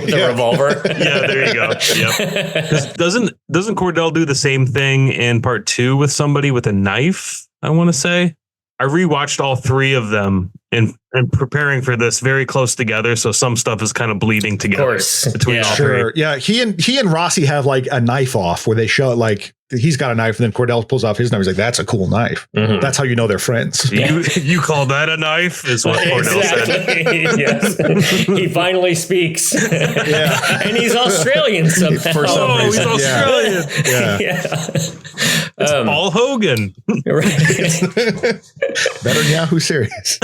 revolver. Yeah, there you go. Yep. Doesn't Cordell do the same thing in part 2 with somebody with a knife? I want to say I rewatched all 3 of them and preparing for this very close together, so some stuff is kind of bleeding together between all 3. Yeah, he and Rossi have like a knife off where they show it like he's got a knife, and then Cordell pulls off his knife. He's like, "That's a cool knife." Mm-hmm. That's how you know they're friends. You call that a knife? Is what Cordell said. Yes. He finally speaks. Yeah, and he's Australian somehow. For some reason. He's Australian. Yeah. It's Paul Hogan. Right. Better than Yahoo Serious.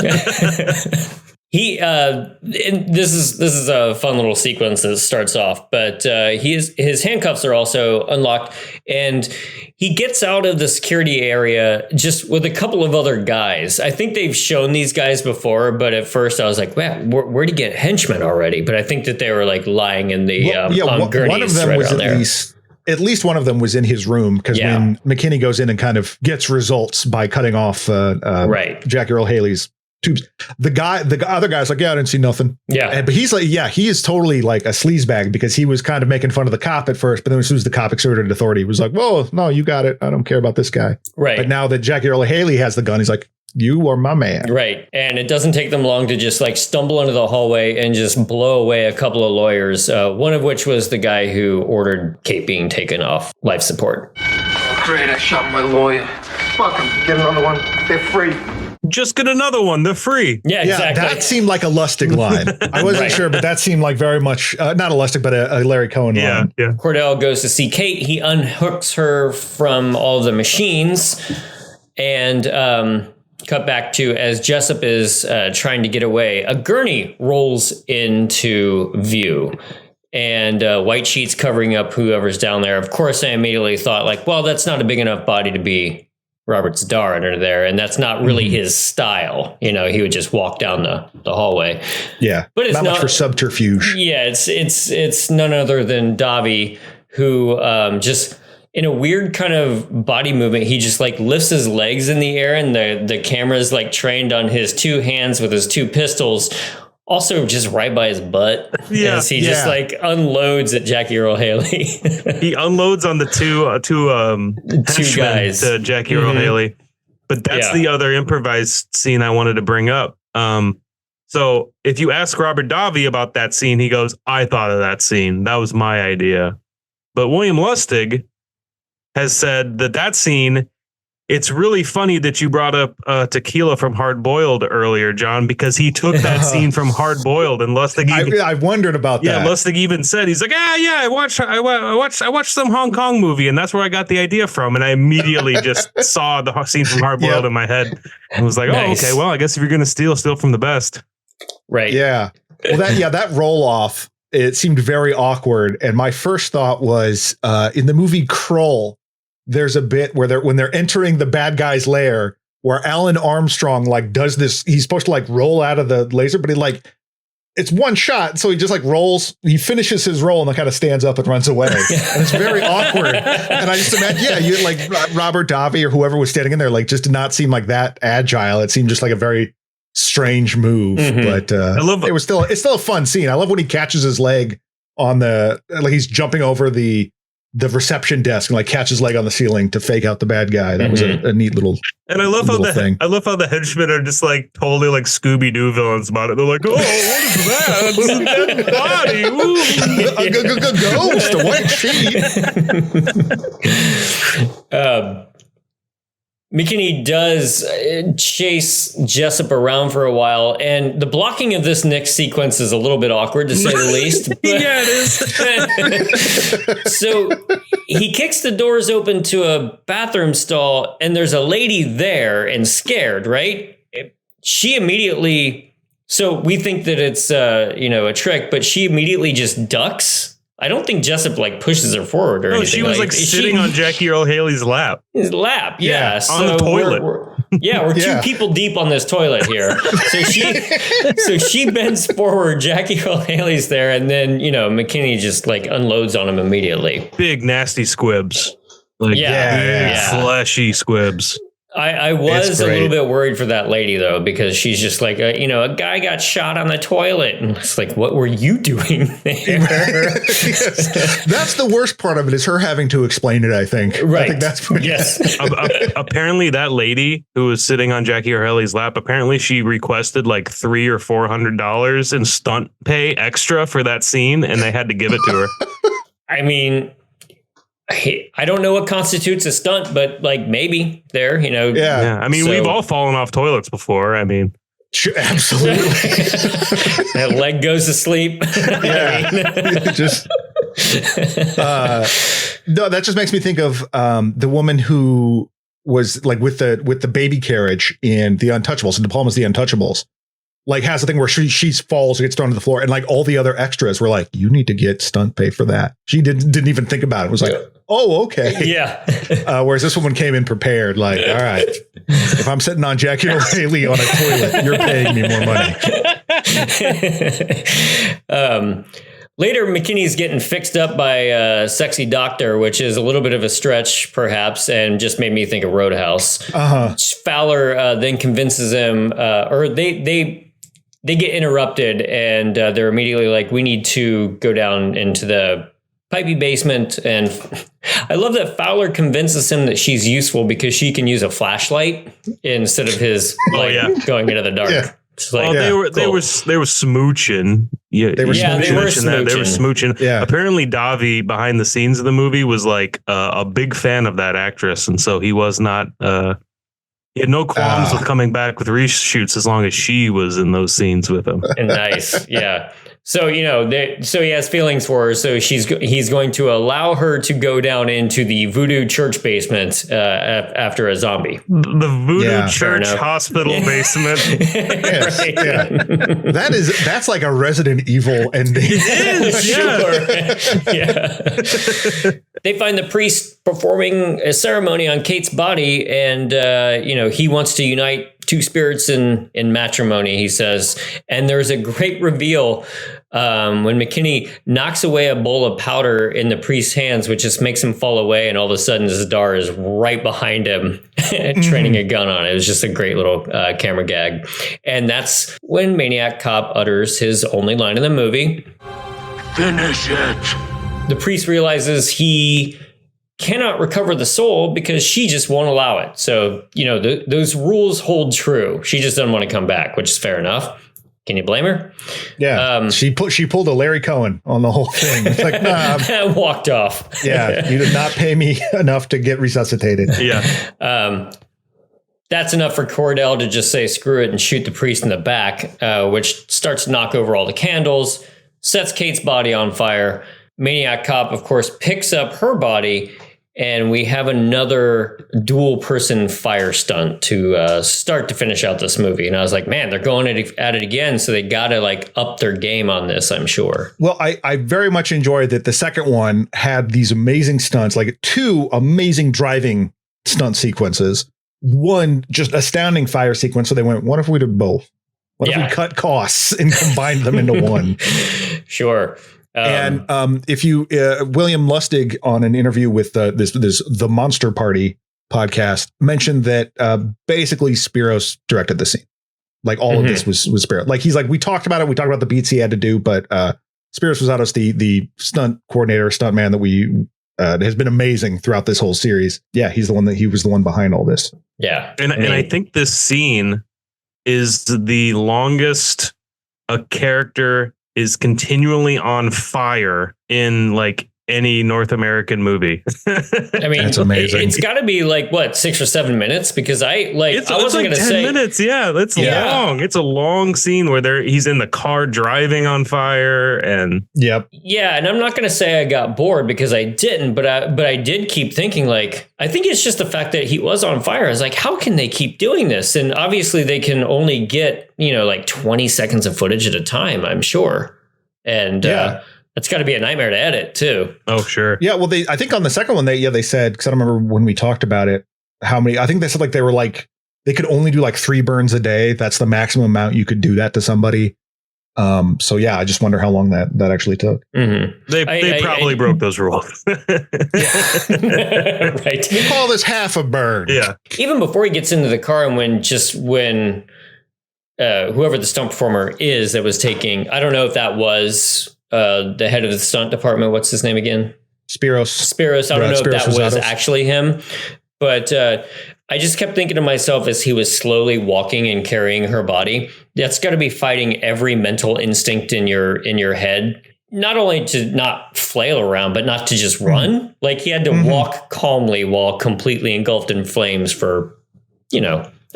He this is a fun little sequence that starts off, but his handcuffs are also unlocked, and he gets out of the security area just with a couple of other guys. I think they've shown these guys before, but at first I was like, "Wow, where'd he get henchmen already?" But I think that they were like lying in the on gurneys. One of them right was at least one of them was in his room, because when McKinney goes in and kind of gets results by cutting off Jackie Earle Haley's tubes, the other guy's like, "Yeah, I didn't see nothing." Yeah, but he's like, he is totally like a sleazebag, because he was kind of making fun of the cop at first, but then as soon as the cop exerted authority, he was like, "Whoa, no, you got it. I don't care about this guy." Right. But now that Jackie Earle Haley has the gun, he's like, "You are my man." Right. And it doesn't take them long to just like stumble into the hallway and just blow away a couple of lawyers, one of which was the guy who ordered Kate being taken off life support. Oh, great. I shot my lawyer. Fuck him. Get another one. They're free. Just get another one. They're free. Yeah, exactly. That seemed like a Lustig line. I wasn't sure, but that seemed like very much not a Lustig, but a Larry Cohen line. Yeah. Cordell goes to see Kate. He unhooks her from all the machines, and cut back to as Jessup is trying to get away, a gurney rolls into view, and white sheets covering up whoever's down there. Of course, I immediately thought like, well, that's not a big enough body to be Robert Starr under there, and that's not really his style. You know, he would just walk down the hallway. Yeah, but it's not much for subterfuge. Yeah, it's none other than Davi, who just in a weird kind of body movement, he just like lifts his legs in the air, and the camera's like trained on his 2 hands with his 2 pistols. Also, just right by his butt, as he just like unloads at Jackie Earle Haley. He unloads on the two guys to Jackie Earle Haley. But that's the other improvised scene I wanted to bring up. So if you ask Robert Davi about that scene, he goes, "I thought of that scene. That was my idea." But William Lustig has said that scene. It's really funny that you brought up Tequila from Hard Boiled earlier, John, because he took that scene from Hard Boiled, and Lustig. I wondered about that. Yeah, Lustig even said, he's like, I watched some Hong Kong movie, and that's where I got the idea from. And I immediately just saw the scene from Hard Boiled in my head and was like, nice. Oh, okay, well, I guess if you're gonna steal from the best. Right. Yeah. Well, that roll off, it seemed very awkward, and my first thought was in the movie Krull, there's a bit where when they're entering the bad guy's lair, where Alan Armstrong like does this. He's supposed to like roll out of the laser, but he like it's one shot, so he just like rolls. He finishes his roll and then kind of stands up and runs away, and it's very awkward. And I just imagine, you like Robert Davi or whoever was standing in there, like just did not seem like that agile. It seemed just like a very strange move, but it's still a fun scene. I love when he catches his leg on he's jumping over the reception desk and like catch his leg on the ceiling to fake out the bad guy. That was a neat little. And I love how thing. I love how the henchmen are just like totally like Scooby-Doo villains about it. They're like, oh, what is that? It's a dead body. Ghost, a white sheet. McKinney does chase Jessup around for a while, and the blocking of this next sequence is a little bit awkward, to say the least. Yeah, it is. So he kicks the doors open to a bathroom stall, and there's a lady there and scared, right? She immediately... So we think that it's, a trick, but she immediately just ducks. I don't think Jessup like pushes her forward or anything. She was like sitting on Jackie Earle Haley's lap. His lap, yeah. On the toilet. We're two people deep on this toilet here. So she bends forward, Jackie Earle Haley's there, and then, McKinney just like unloads on him immediately. Big nasty squibs. Like fleshy squibs. I was a little bit worried for that lady, though, because she's just like, a guy got shot on the toilet. And it's like, what were you doing there? That's the worst part of it, is her having to explain it, I think. Right. I think that's yes. Apparently, that lady who was sitting on Jackie O'Haley's lap, apparently she requested like $300 or $400 in stunt pay extra for that scene, and they had to give it to her. I mean... I don't know what constitutes a stunt, but like maybe there, Yeah. I mean, we've all fallen off toilets before. I mean, sure, absolutely. That leg goes to sleep. Yeah. No, that just makes me think of the woman who was like with the baby carriage in The Untouchables, and De Palma's The Untouchables. Like has a thing where she falls and gets thrown to the floor, and like all the other extras were like, you need to get stunt pay for that. She didn't even think about it. It was like, oh, okay. Yeah. Whereas this woman came in prepared, like, all right, if I'm sitting on Jackie O'Haley on a toilet, you're paying me more money. Later, McKinney's getting fixed up by a sexy doctor, which is a little bit of a stretch, perhaps, and just made me think of Roadhouse. Fowler then convinces him, or they get interrupted, and they're immediately like, we need to go down into the pipey basement. And I love that Fowler convinces him that she's useful because she can use a flashlight instead of his going into the dark. Yeah. Like, they were smooching. Yeah, they were smooching. Yeah. Apparently, Davi behind the scenes of the movie was like a big fan of that actress, and so he was not. He had no qualms with coming back with reshoots as long as she was in those scenes with him. Nice, yeah. So so he has feelings for her. So he's going to allow her to go down into the voodoo church basement after a zombie. The voodoo church hospital basement. Yes, Right. yeah. That's like a Resident Evil ending. It is, Sure. Yeah. They find the priest performing a ceremony on Kate's body, and he wants to unite two spirits in matrimony, he says. And there's a great reveal when McKinney knocks away a bowl of powder in the priest's hands, which just makes him fall away, and all of a sudden Zadar is right behind him training a gun on it. It was just a great little camera gag. And that's when Maniac Cop utters his only line in the movie. Finish it. The priest realizes he cannot recover the soul because she just won't allow it. So, those rules hold true. She just doesn't want to come back, which is fair enough. Can you blame her? Yeah. She pulled a Larry Cohen on the whole thing. It's like, nah. Walked off. Yeah. You did not pay me enough to get resuscitated. Yeah. That's enough for Cordell to just say, screw it, and shoot the priest in the back, which starts to knock over all the candles, sets Kate's body on fire. Maniac Cop, of course, picks up her body, and we have another dual person fire stunt to start to finish out this movie. And I was like, man, they're going at it again. So they got to like up their game on this, I'm sure. Well, I very much enjoyed that the second one had these amazing stunts, like two amazing driving stunt sequences, one just astounding fire sequence. So they went, what if we did both? What if we cut costs and combined them into one? Sure. And if you William Lustig on an interview with this the Monster Party podcast mentioned that basically Spiros directed the scene. Like all of this was Spiros. Like he's like, we talked about it. We talked about the beats he had to do, but Spiros Rosatos, the stunt coordinator, stunt man that we has been amazing throughout this whole series. Yeah, he was the one behind all this. Yeah, and I think this scene is the longest a character is continually on fire in like any North American movie. I mean, that's amazing. It's got to be like what, 6 or 7 minutes, because I wasn't like going to 10 say minutes. Yeah, that's long. It's a long scene where he's in the car driving on fire, and yeah, and I'm not going to say I got bored because I didn't, but I did keep thinking, like, I think it's just the fact that he was on fire. I was like, how can they keep doing this? And obviously they can only get, like 20 seconds of footage at a time, I'm sure. And it's got to be a nightmare to edit too. Oh, sure. Yeah. Well, I think on the second one, they said, because I don't remember when we talked about it, how many, I think they said like, they were like, they could only do like 3 burns a day. That's the maximum amount you could do that to somebody. So yeah, I just wonder how long that actually took. Mm-hmm. They probably broke those rules. Right. We'll call this half a burn. Yeah. Even before he gets into the car, and when whoever the stunt performer is that was taking, I don't know if that was the head of the stunt department. What's his name again? Spiros. I don't know if that Spiros was Rosatos. actually him, but I just kept thinking to myself as he was slowly walking and carrying her body, that's got to be fighting every mental instinct in your head. Not only to not flail around, but not to just run. Like he had to walk calmly while completely engulfed in flames for,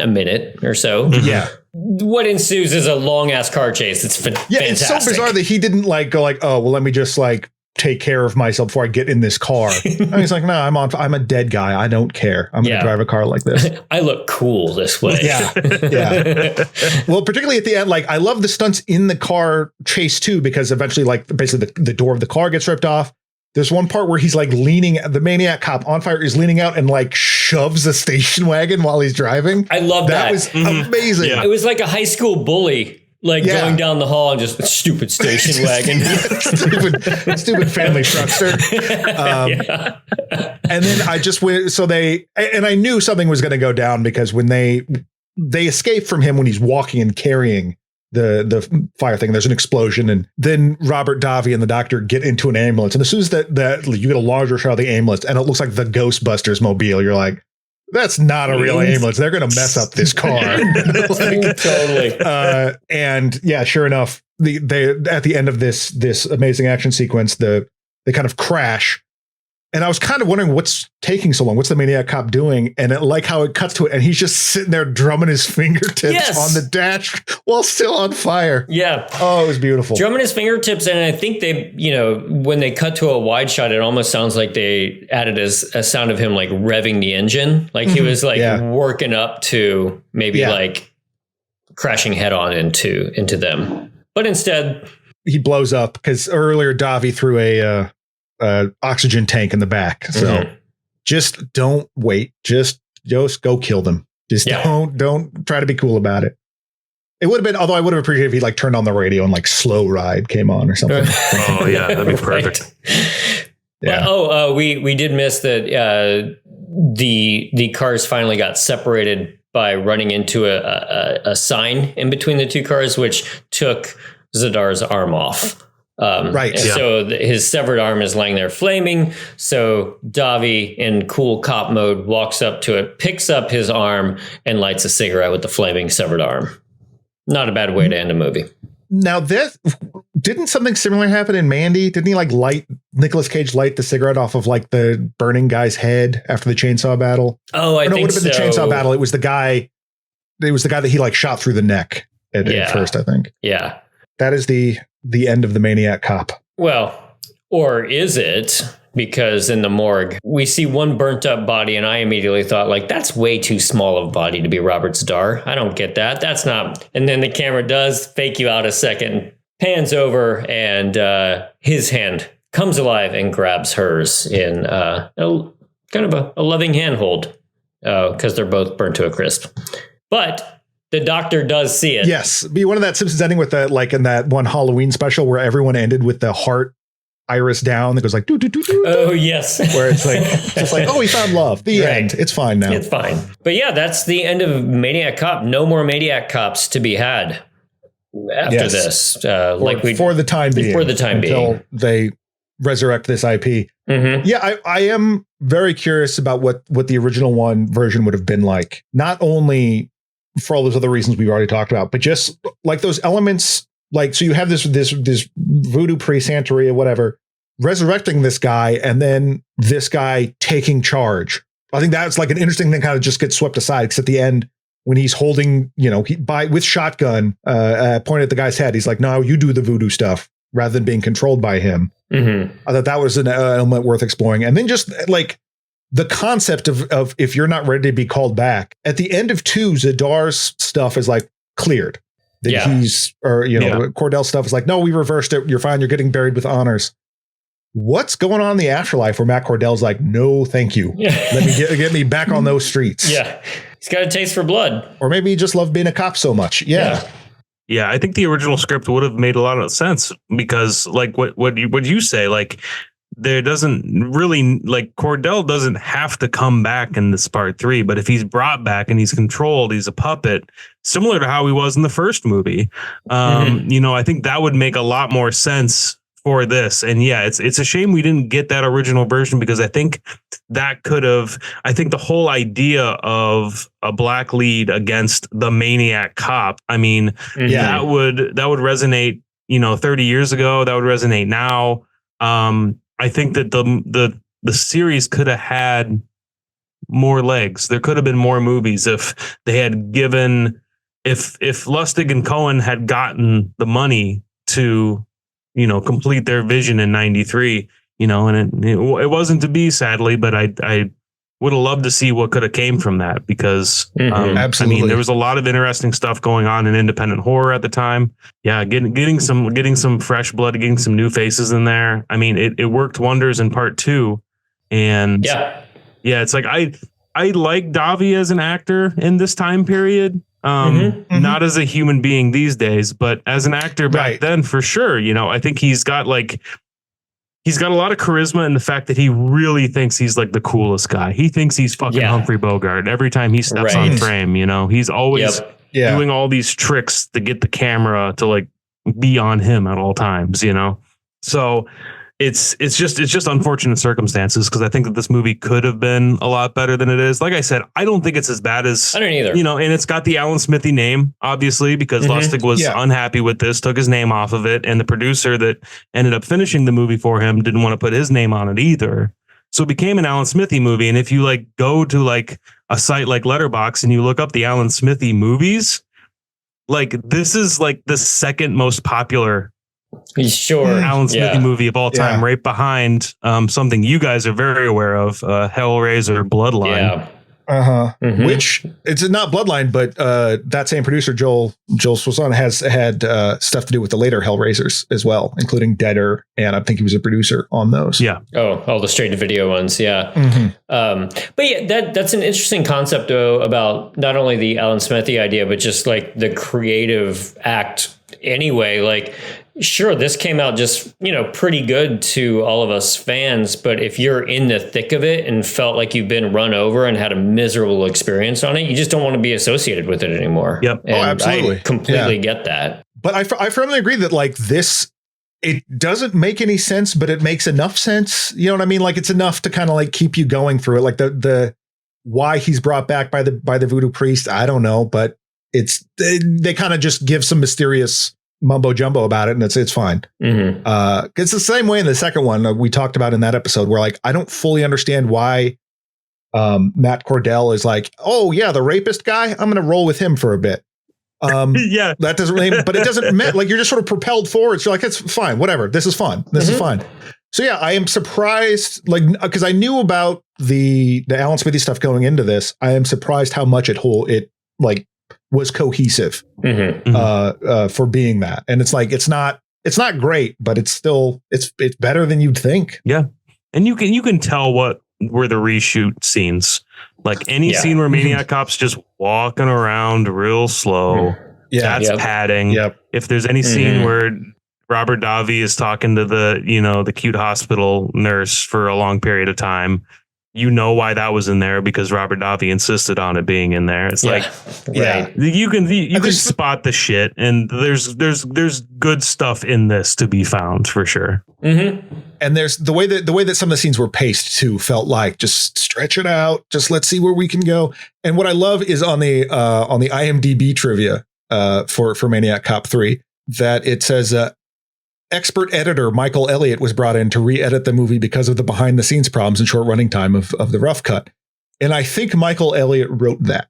a minute or so. Yeah. What ensues is a long ass car chase. It's fantastic. It's so bizarre that he didn't like go like, oh, well, let me just like take care of myself before I get in this car. And he's like, no, I'm a dead guy. I don't care. I'm going to drive a car like this. I look cool this way. Yeah. Well, particularly at the end, like I love the stunts in the car chase too, because eventually like basically the door of the car gets ripped off. There's one part where he's like the Maniac cop on fire is leaning out and like shoves a station wagon while he's driving. I love that. That was amazing. Yeah. It was like a high school bully, going down the hall and just stupid station wagon. stupid family truckster. And then I just went, and I knew something was going to go down because when they escape from him when he's walking and carrying the fire thing, there's an explosion, and then Robert Davi and the doctor get into an ambulance, and as soon as that you get a larger shot of the ambulance and it looks like the Ghostbusters mobile, you're like, that's not a real ambulance. They're going to mess up this car. Totally. And yeah, sure enough, they at the end of this amazing action sequence, they kind of crash. And I was kind of wondering what's taking so long. What's the Maniac cop doing? And like how it cuts to it, and he's just sitting there drumming his fingertips on the dash while still on fire. Yeah. Oh, it was beautiful. Drumming his fingertips, and I think they, when they cut to a wide shot, it almost sounds like they added a sound of him like revving the engine, like he was like working up to maybe like crashing head on into them, but instead he blows up because earlier Davi threw a oxygen tank in the back. So just don't wait. Just go kill them. Just don't try to be cool about it. It would have been, although I would have appreciated if he like turned on the radio and like Slow Ride came on or something. Oh yeah, that'd be perfect. Yeah. We did miss that the cars finally got separated by running into a sign in between the two cars, which took Zadar's arm off. So his severed arm is laying there flaming. So Davi, in cool cop mode, walks up to it, picks up his arm, and lights a cigarette with the flaming severed arm. Not a bad way to end a movie. Now, didn't something similar happen in Mandy? Didn't he Nicolas Cage light the cigarette off of like the burning guy's head after the chainsaw battle? Oh, I think it would have been the chainsaw battle. It was the guy. It was the guy that he like shot through the neck at first, I think. Yeah. That is the end of the Maniac cop. Well, or is it? Because in the morgue, we see one burnt up body, and I immediately thought, like, that's way too small of a body to be Robert Zadar. I don't get that. That's not. And then the camera does fake you out a second, pans over, and his hand comes alive and grabs hers in kind of a loving handhold because they're both burnt to a crisp. But the doctor does see it. Yes. Be one of that Simpsons ending with that, like in that one Halloween special where everyone ended with the heart iris down that goes like doo doo doo doo. Oh yes. Where it's like just like, oh, he found love. The end. It's fine now. It's fine. But yeah, that's the end of Maniac Cop. No more Maniac Cops to be had after this. For the time being. Until they resurrect this IP. Mm-hmm. Yeah, I am very curious about what the original one version would have been like. Not only for all those other reasons we've already talked about, but just like those elements. Like, so you have this voodoo priest, Santeria, whatever, resurrecting this guy, and then this guy taking charge. I think that's like an interesting thing, kind of just gets swept aside. Because at the end, when he's holding, with shotgun, pointed at the guy's head, he's like, "No, you do the voodoo stuff," rather than being controlled by him. Mm-hmm. I thought that was an element worth exploring. And then just like the concept of if you're not ready to be called back at the end of 2, Zadar's stuff is like cleared. That Cordell stuff is like, no, we reversed it. You're fine. You're getting buried with honors. What's going on in the afterlife where Matt Cordell's like, no, thank you. Let me get me back on those streets. Yeah. He's got a taste for blood. Or maybe he just loved being a cop so much. Yeah. Yeah, I think the original script would have made a lot of sense because like what you say, like there doesn't really like Cordell doesn't have to come back in this part 3, but if he's brought back and he's controlled, he's a puppet, similar to how he was in the first movie. I think that would make a lot more sense for this. And yeah, it's a shame we didn't get that original version because I think that could have, I think the whole idea of a black lead against the maniac cop, I mean, that would resonate, 30 years ago, that would resonate now. I think that the series could have had more legs. There could have been more movies if they had given, if Lustig and Cohen had gotten the money to, complete their vision in '93, and it wasn't to be, sadly, but I would have loved to see what could have came from that because absolutely. I mean, there was a lot of interesting stuff going on in independent horror at the time. Yeah, getting some fresh blood, getting some new faces in there. I mean, it worked wonders in part 2, and it's like I like Davi as an actor in this time period. Not as a human being these days, but as an actor back then, for sure. I think he's got a lot of charisma in the fact that he really thinks he's like the coolest guy. He thinks he's fucking Humphrey Bogart every time he steps on frame. He's always doing all these tricks to get the camera to like be on him at all times. So it's just unfortunate circumstances because I think that this movie could have been a lot better than it is. Like I said, I don't think it's as bad as I don't either. And it's got the Alan Smithy name, obviously, because Lustig was unhappy with this, took his name off of it, and the producer that ended up finishing the movie for him didn't want to put his name on it either. So it became an Alan Smithy movie. And if you like go to like a site like Letterboxd and you look up the Alan Smithy movies, like this is like the second most popular Alan Smithy movie of all time, right behind something you guys are very aware of, Hellraiser Bloodline. Which it's not Bloodline, but that same producer Joel Swanson has had stuff to do with the later Hellraisers as well, including Deader, and I think he was a producer on those. All the straight to video ones. But yeah, that's an interesting concept though about not only the Alan Smithy idea, but just like the creative act anyway. Like, sure, this came out just, pretty good to all of us fans. But if you're in the thick of it and felt like you've been run over and had a miserable experience on it, you just don't want to be associated with it anymore. Yep. And absolutely. I completely get that. But I firmly agree that like this, it doesn't make any sense, but it makes enough sense. You know what I mean? Like it's enough to kind of like keep you going through it. Like the why he's brought back by the voodoo priest, I don't know, but they kind of just give some mysterious mumbo jumbo about it, and it's fine. It's the same way in the second one we talked about in that episode, where like I don't fully understand why Matt Cordell is like, oh yeah, the rapist guy, I'm gonna roll with him for a bit. That doesn't really, but it doesn't mean like you're just sort of propelled forward. So you're like, it's fine, whatever. This is fun. This is fine. So yeah, I am surprised, like, because I knew about the Alan Smithy stuff going into this. I am surprised how much it like was cohesive for being that. And it's like, it's not great, but it's still, it's better than you'd think. Yeah. And you can tell what were the reshoot scenes, like any scene where Maniac Cop's just walking around real slow. That's padding. If there's any scene where Robert Davi is talking to the cute hospital nurse for a long period of time. You know why that was in there, because Robert Davi insisted on it being in there. It's right. You can spot the shit, and there's good stuff in this to be found for sure. Mm-hmm. And there's the way that some of the scenes were paced too felt like just stretch it out, just let's see where we can go. And what I love is on the IMDb trivia for Maniac Cop 3 that it says expert editor Michael Elliott was brought in to re-edit the movie because of the behind-the-scenes problems and short running time of the rough cut. And I think Michael Elliott wrote that,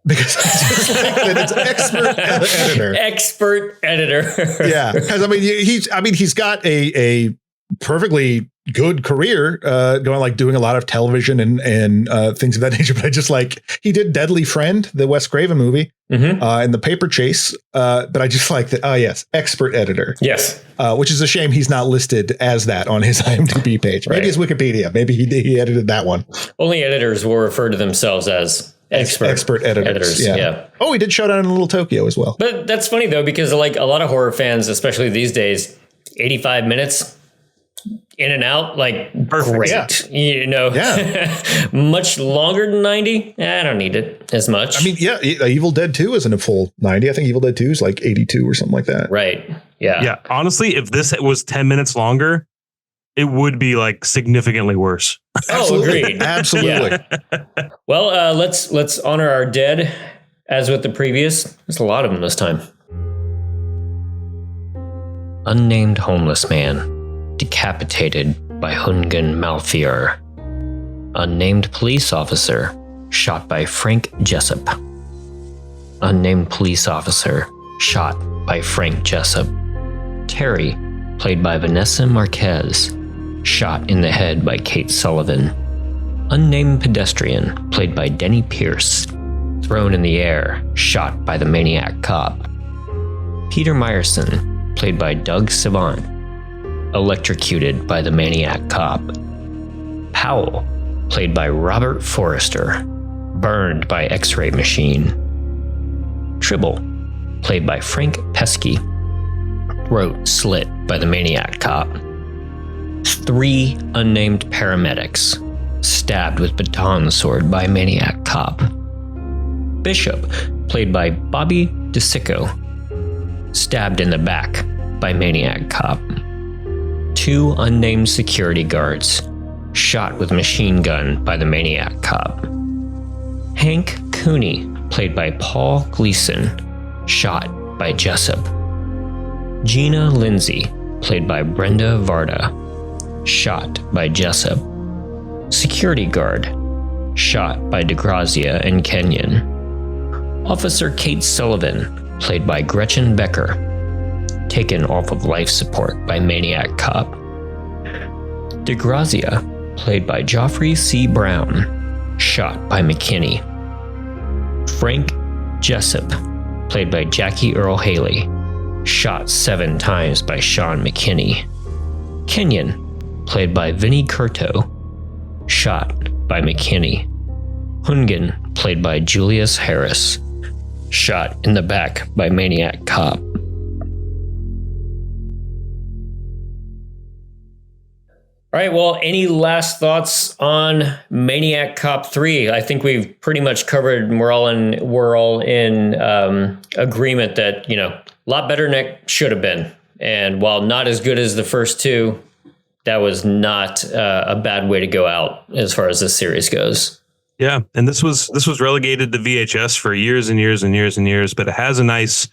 because I just like that it's expert editor. Expert editor. Yeah, because he's got a perfectly good career going, like doing a lot of television and things of that nature. But I just like, he did Deadly Friend, the Wes Craven movie, and The Paper Chase. But I just like that. Oh yes, expert editor. Yes. Which is a shame he's not listed as that on his IMDb page. Maybe his Wikipedia. Maybe he edited that one. Only editors will refer to themselves as expert editors. Yeah. Oh, he did Showdown in Little Tokyo as well. But that's funny though, because like a lot of horror fans, especially these days, 85 minutes in and out, like perfect. Great. Yeah. Much longer than 90. I don't need it as much. I mean, yeah, Evil Dead 2 isn't a full 90. I think Evil Dead 2 is like 82 or something like that. Right. Yeah. Yeah. Honestly, if this was 10 minutes longer, it would be like significantly worse. Oh, agreed. Absolutely. Yeah. Well, let's honor our dead as with the previous. There's a lot of them this time. Unnamed homeless man decapitated by Hungan Malfier. Unnamed police officer shot by Frank Jessup. Unnamed police officer shot by Frank Jessup. Terry, played by Vanessa Marquez, shot in the head by Kate Sullivan. Unnamed pedestrian, played by Denny Pierce, thrown in the air, shot by the Maniac cop. Peter Meyerson, played by Doug Savant, electrocuted by the Maniac cop. Powell, played by Robert Forrester, burned by X-ray machine. Tribble, played by Frank Pesky, throat slit by the Maniac cop. 3 unnamed paramedics, stabbed with baton sword by Maniac cop. Bishop, played by Bobby DeSicco, stabbed in the back by Maniac cop. 2 unnamed security guards, shot with machine gun by the Maniac cop. Hank Cooney, played by Paul Gleason, shot by Jessup. Gina Lindsay, played by Brenda Varda, shot by Jessup. Security guard, shot by DeGrazia and Kenyon. Officer Kate Sullivan, played by Gretchen Becker, taken off of life support by Maniac cop. DeGrazia, played by Joffrey C. Brown, shot by McKinney. Frank Jessup, played by Jackie Earl Haley, shot 7 times by Sean McKinney. Kenyon, played by Vinnie Curto, shot by McKinney. Hungan, played by Julius Harris, shot in the back by Maniac cop. All right, well, any last thoughts on Maniac Cop 3? I think we've pretty much covered, and we're all in agreement that, a lot better than it should have been. And while not as good as the first 2, that was not a bad way to go out as far as this series goes. Yeah, and this was relegated to VHS for years and years and years and years, but it has a nice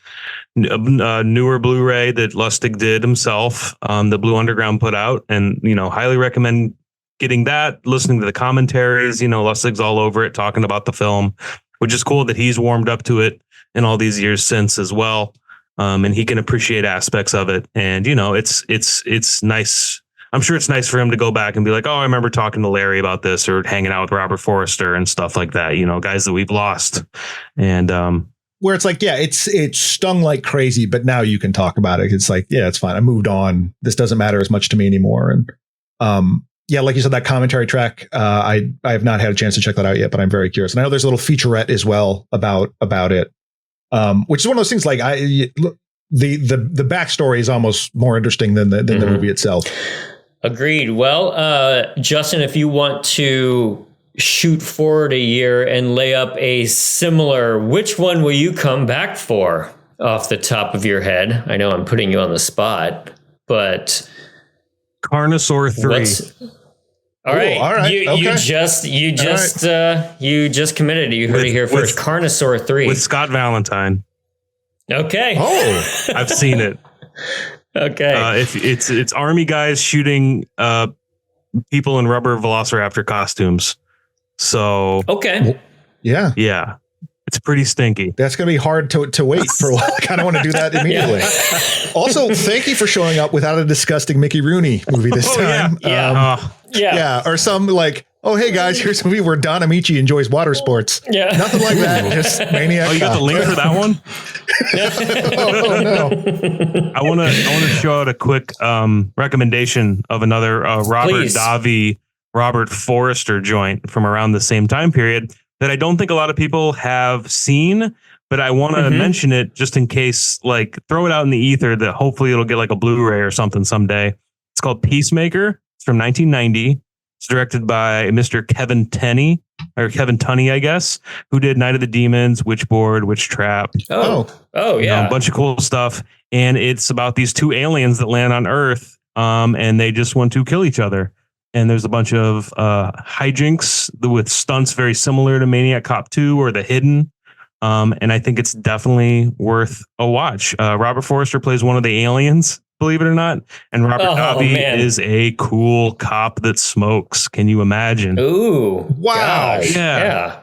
newer Blu-ray that Lustig did himself, the Blue Underground put out, and highly recommend getting that, listening to the commentaries. Lustig's all over it, talking about the film, which is cool that he's warmed up to it in all these years since as well, and he can appreciate aspects of it. And it's nice. I'm sure it's nice for him to go back and be like, oh, I remember talking to Larry about this, or hanging out with Robert Forrester and stuff like that. Guys that we've lost, and where it's like, yeah, it stung like crazy, but now you can talk about it. It's like, yeah, it's fine. I moved on. This doesn't matter as much to me anymore. And yeah, like you said, that commentary track, I have not had a chance to check that out yet, but I'm very curious. And I know there's a little featurette as well about it, which is one of those things like the backstory is almost more interesting than the movie itself. Agreed. Well, Justin, if you want to shoot forward a year and lay up a similar, which one will you come back for off the top of your head? I know I'm putting you on the spot, but Carnosaur 3. All right. Okay. You just committed. You heard it here first. Carnosaur 3 with Scott Valentine. Okay. Oh, I've seen it. Okay. If it's army guys shooting people in rubber velociraptor costumes. So okay. Yeah. It's pretty stinky. That's going to be hard to wait for a while. I kind of want to do that immediately. Also, thank you for showing up without a disgusting Mickey Rooney movie this time. Yeah. Or some like, oh, hey guys, here's a movie where Don Amici enjoys water sports. Yeah. Nothing like that. Just Maniac. Oh, you got the link for that one? Oh no. I want to show out a quick recommendation of another Robert Please. Davi, Robert Forrester joint from around the same time period that I don't think a lot of people have seen, but I want to mention it just in case, like throw it out in the ether that hopefully it'll get like a Blu-ray or something someday. It's called Peacemaker. It's from 1990. It's directed by Mr. Kevin Tunney, I guess, who did Night of the Demons, Witchboard, Witch Trap. Oh, yeah. A bunch of cool stuff. And it's about these two aliens that land on Earth, and they just want to kill each other. And there's a bunch of hijinks with stunts very similar to Maniac Cop 2 or The Hidden. And I think it's definitely worth a watch. Robert Forrester plays one of the aliens, believe it or not. And Robert Davi is a cool cop that smokes. Can you imagine? Ooh. Wow. Gosh, Yeah.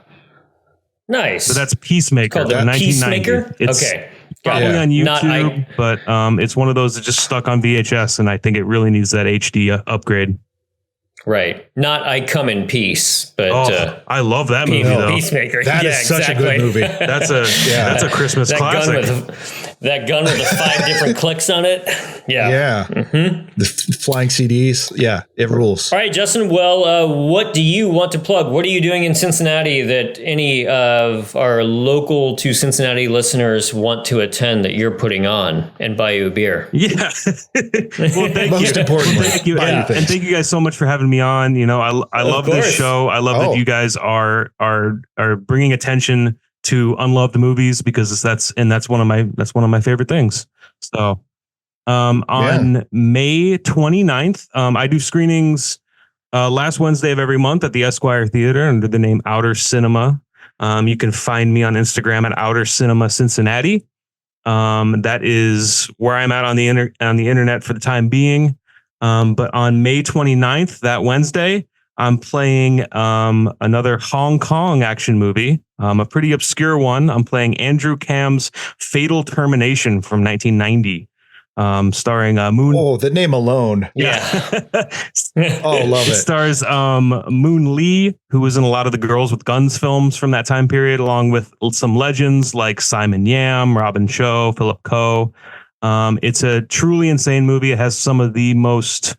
Nice. So that's Peacemaker. Called the 1990. Peacemaker? It's okay. probably on YouTube, but it's one of those that just stuck on VHS, and I think it really needs that HD upgrade. Right. Not I Come in Peace, but I love that movie though. Peacemaker. That is such a good movie. That's a Christmas classic. That gun with the 5 different clicks on it. Yeah. Yeah. The flying CDs. Yeah, it rules. All right, Justin. Well, what do you want to plug? What are you doing in Cincinnati that any of our local to Cincinnati listeners want to attend that you're putting on and buy you a beer? Yeah. Well, thank Most you. importantly, Well, thank you. buy And thank you guys so much for having me on. You know, I love this show. I love that you guys are bringing attention to unloved movies because that's one of my favorite things. So on May 29th, I do screenings last Wednesday of every month at the Esquire Theater under the name Outer Cinema. You can find me on Instagram at Outer Cinema Cincinnati. That is where I'm at on the internet for the time being. But on May 29th, that Wednesday, I'm playing another Hong Kong action movie, a pretty obscure one. I'm playing Andrew Cam's Fatal Termination from 1990, starring Moon. Oh, the name alone. Yeah. Oh, love it. It stars Moon Lee, who was in a lot of the Girls with Guns films from that time period, along with some legends like Simon Yam, Robin Cho, Philip Ko. It's a truly insane movie. It has some of the most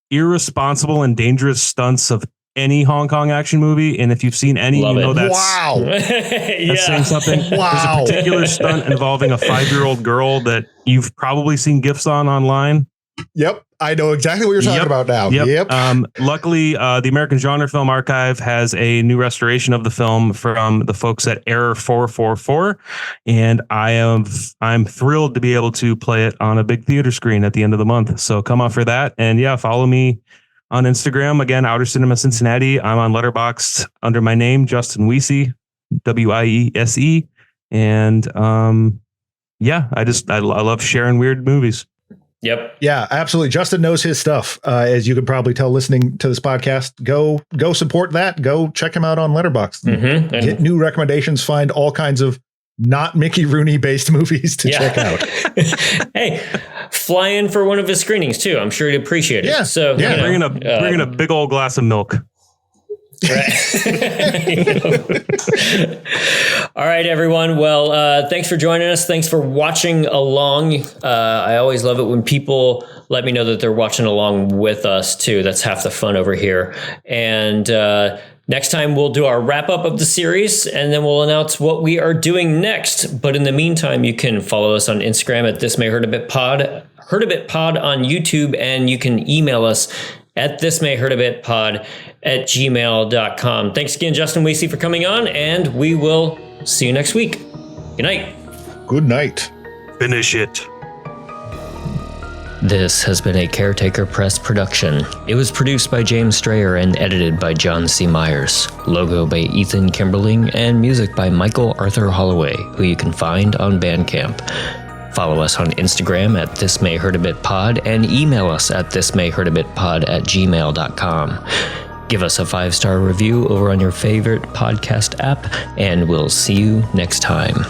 irresponsible and dangerous stunts of any Hong Kong action movie. And if you've seen any, Love you know it. that's, Wow. that's saying something. Wow. There's a particular stunt involving a 5-year-old girl that you've probably seen GIFs on online. Yep. I know exactly what you're talking about now. Yep. Luckily, the American Genre Film Archive has a new restoration of the film from the folks at Error 444, and I'm thrilled to be able to play it on a big theater screen at the end of the month. So come out for that, and follow me on Instagram again, Outer Cinema Cincinnati. I'm on Letterboxd under my name, Justin Wiese, Wiese, and I love sharing weird movies. Yep. Yeah, absolutely. Justin knows his stuff. As you could probably tell listening to this podcast, go support that. Go check him out on Letterboxd. Get new recommendations. Find all kinds of not Mickey Rooney based movies to check out. Hey, fly in for one of his screenings too. I'm sure he'd appreciate it. Yeah. So bring in a big old glass of milk. Right. All right, everyone. Well, thanks for joining us. Thanks for watching along. I always love it when people let me know that they're watching along with us too. That's half the fun over here. And Next time, we'll do our wrap up of the series, and then we'll announce what we are doing next. But in the meantime, you can follow us on Instagram at This May Hurt a Bit Pod, Hurt a Bit Pod on YouTube, and you can email us at thismayhurtabitpod@gmail.com. Thanks again, Justin Weesey, for coming on, and we will see you next week. Good night. Good night. Finish it. This has been a Caretaker Press production. It was produced by James Strayer and edited by John C. Myers. Logo by Ethan Kimberling and music by Michael Arthur Holloway, who you can find on Bandcamp. Follow us on Instagram at thismayhurtabitpod and email us at thismayhurtabitpod@gmail.com. Give us a 5-star review over on your favorite podcast app, and we'll see you next time.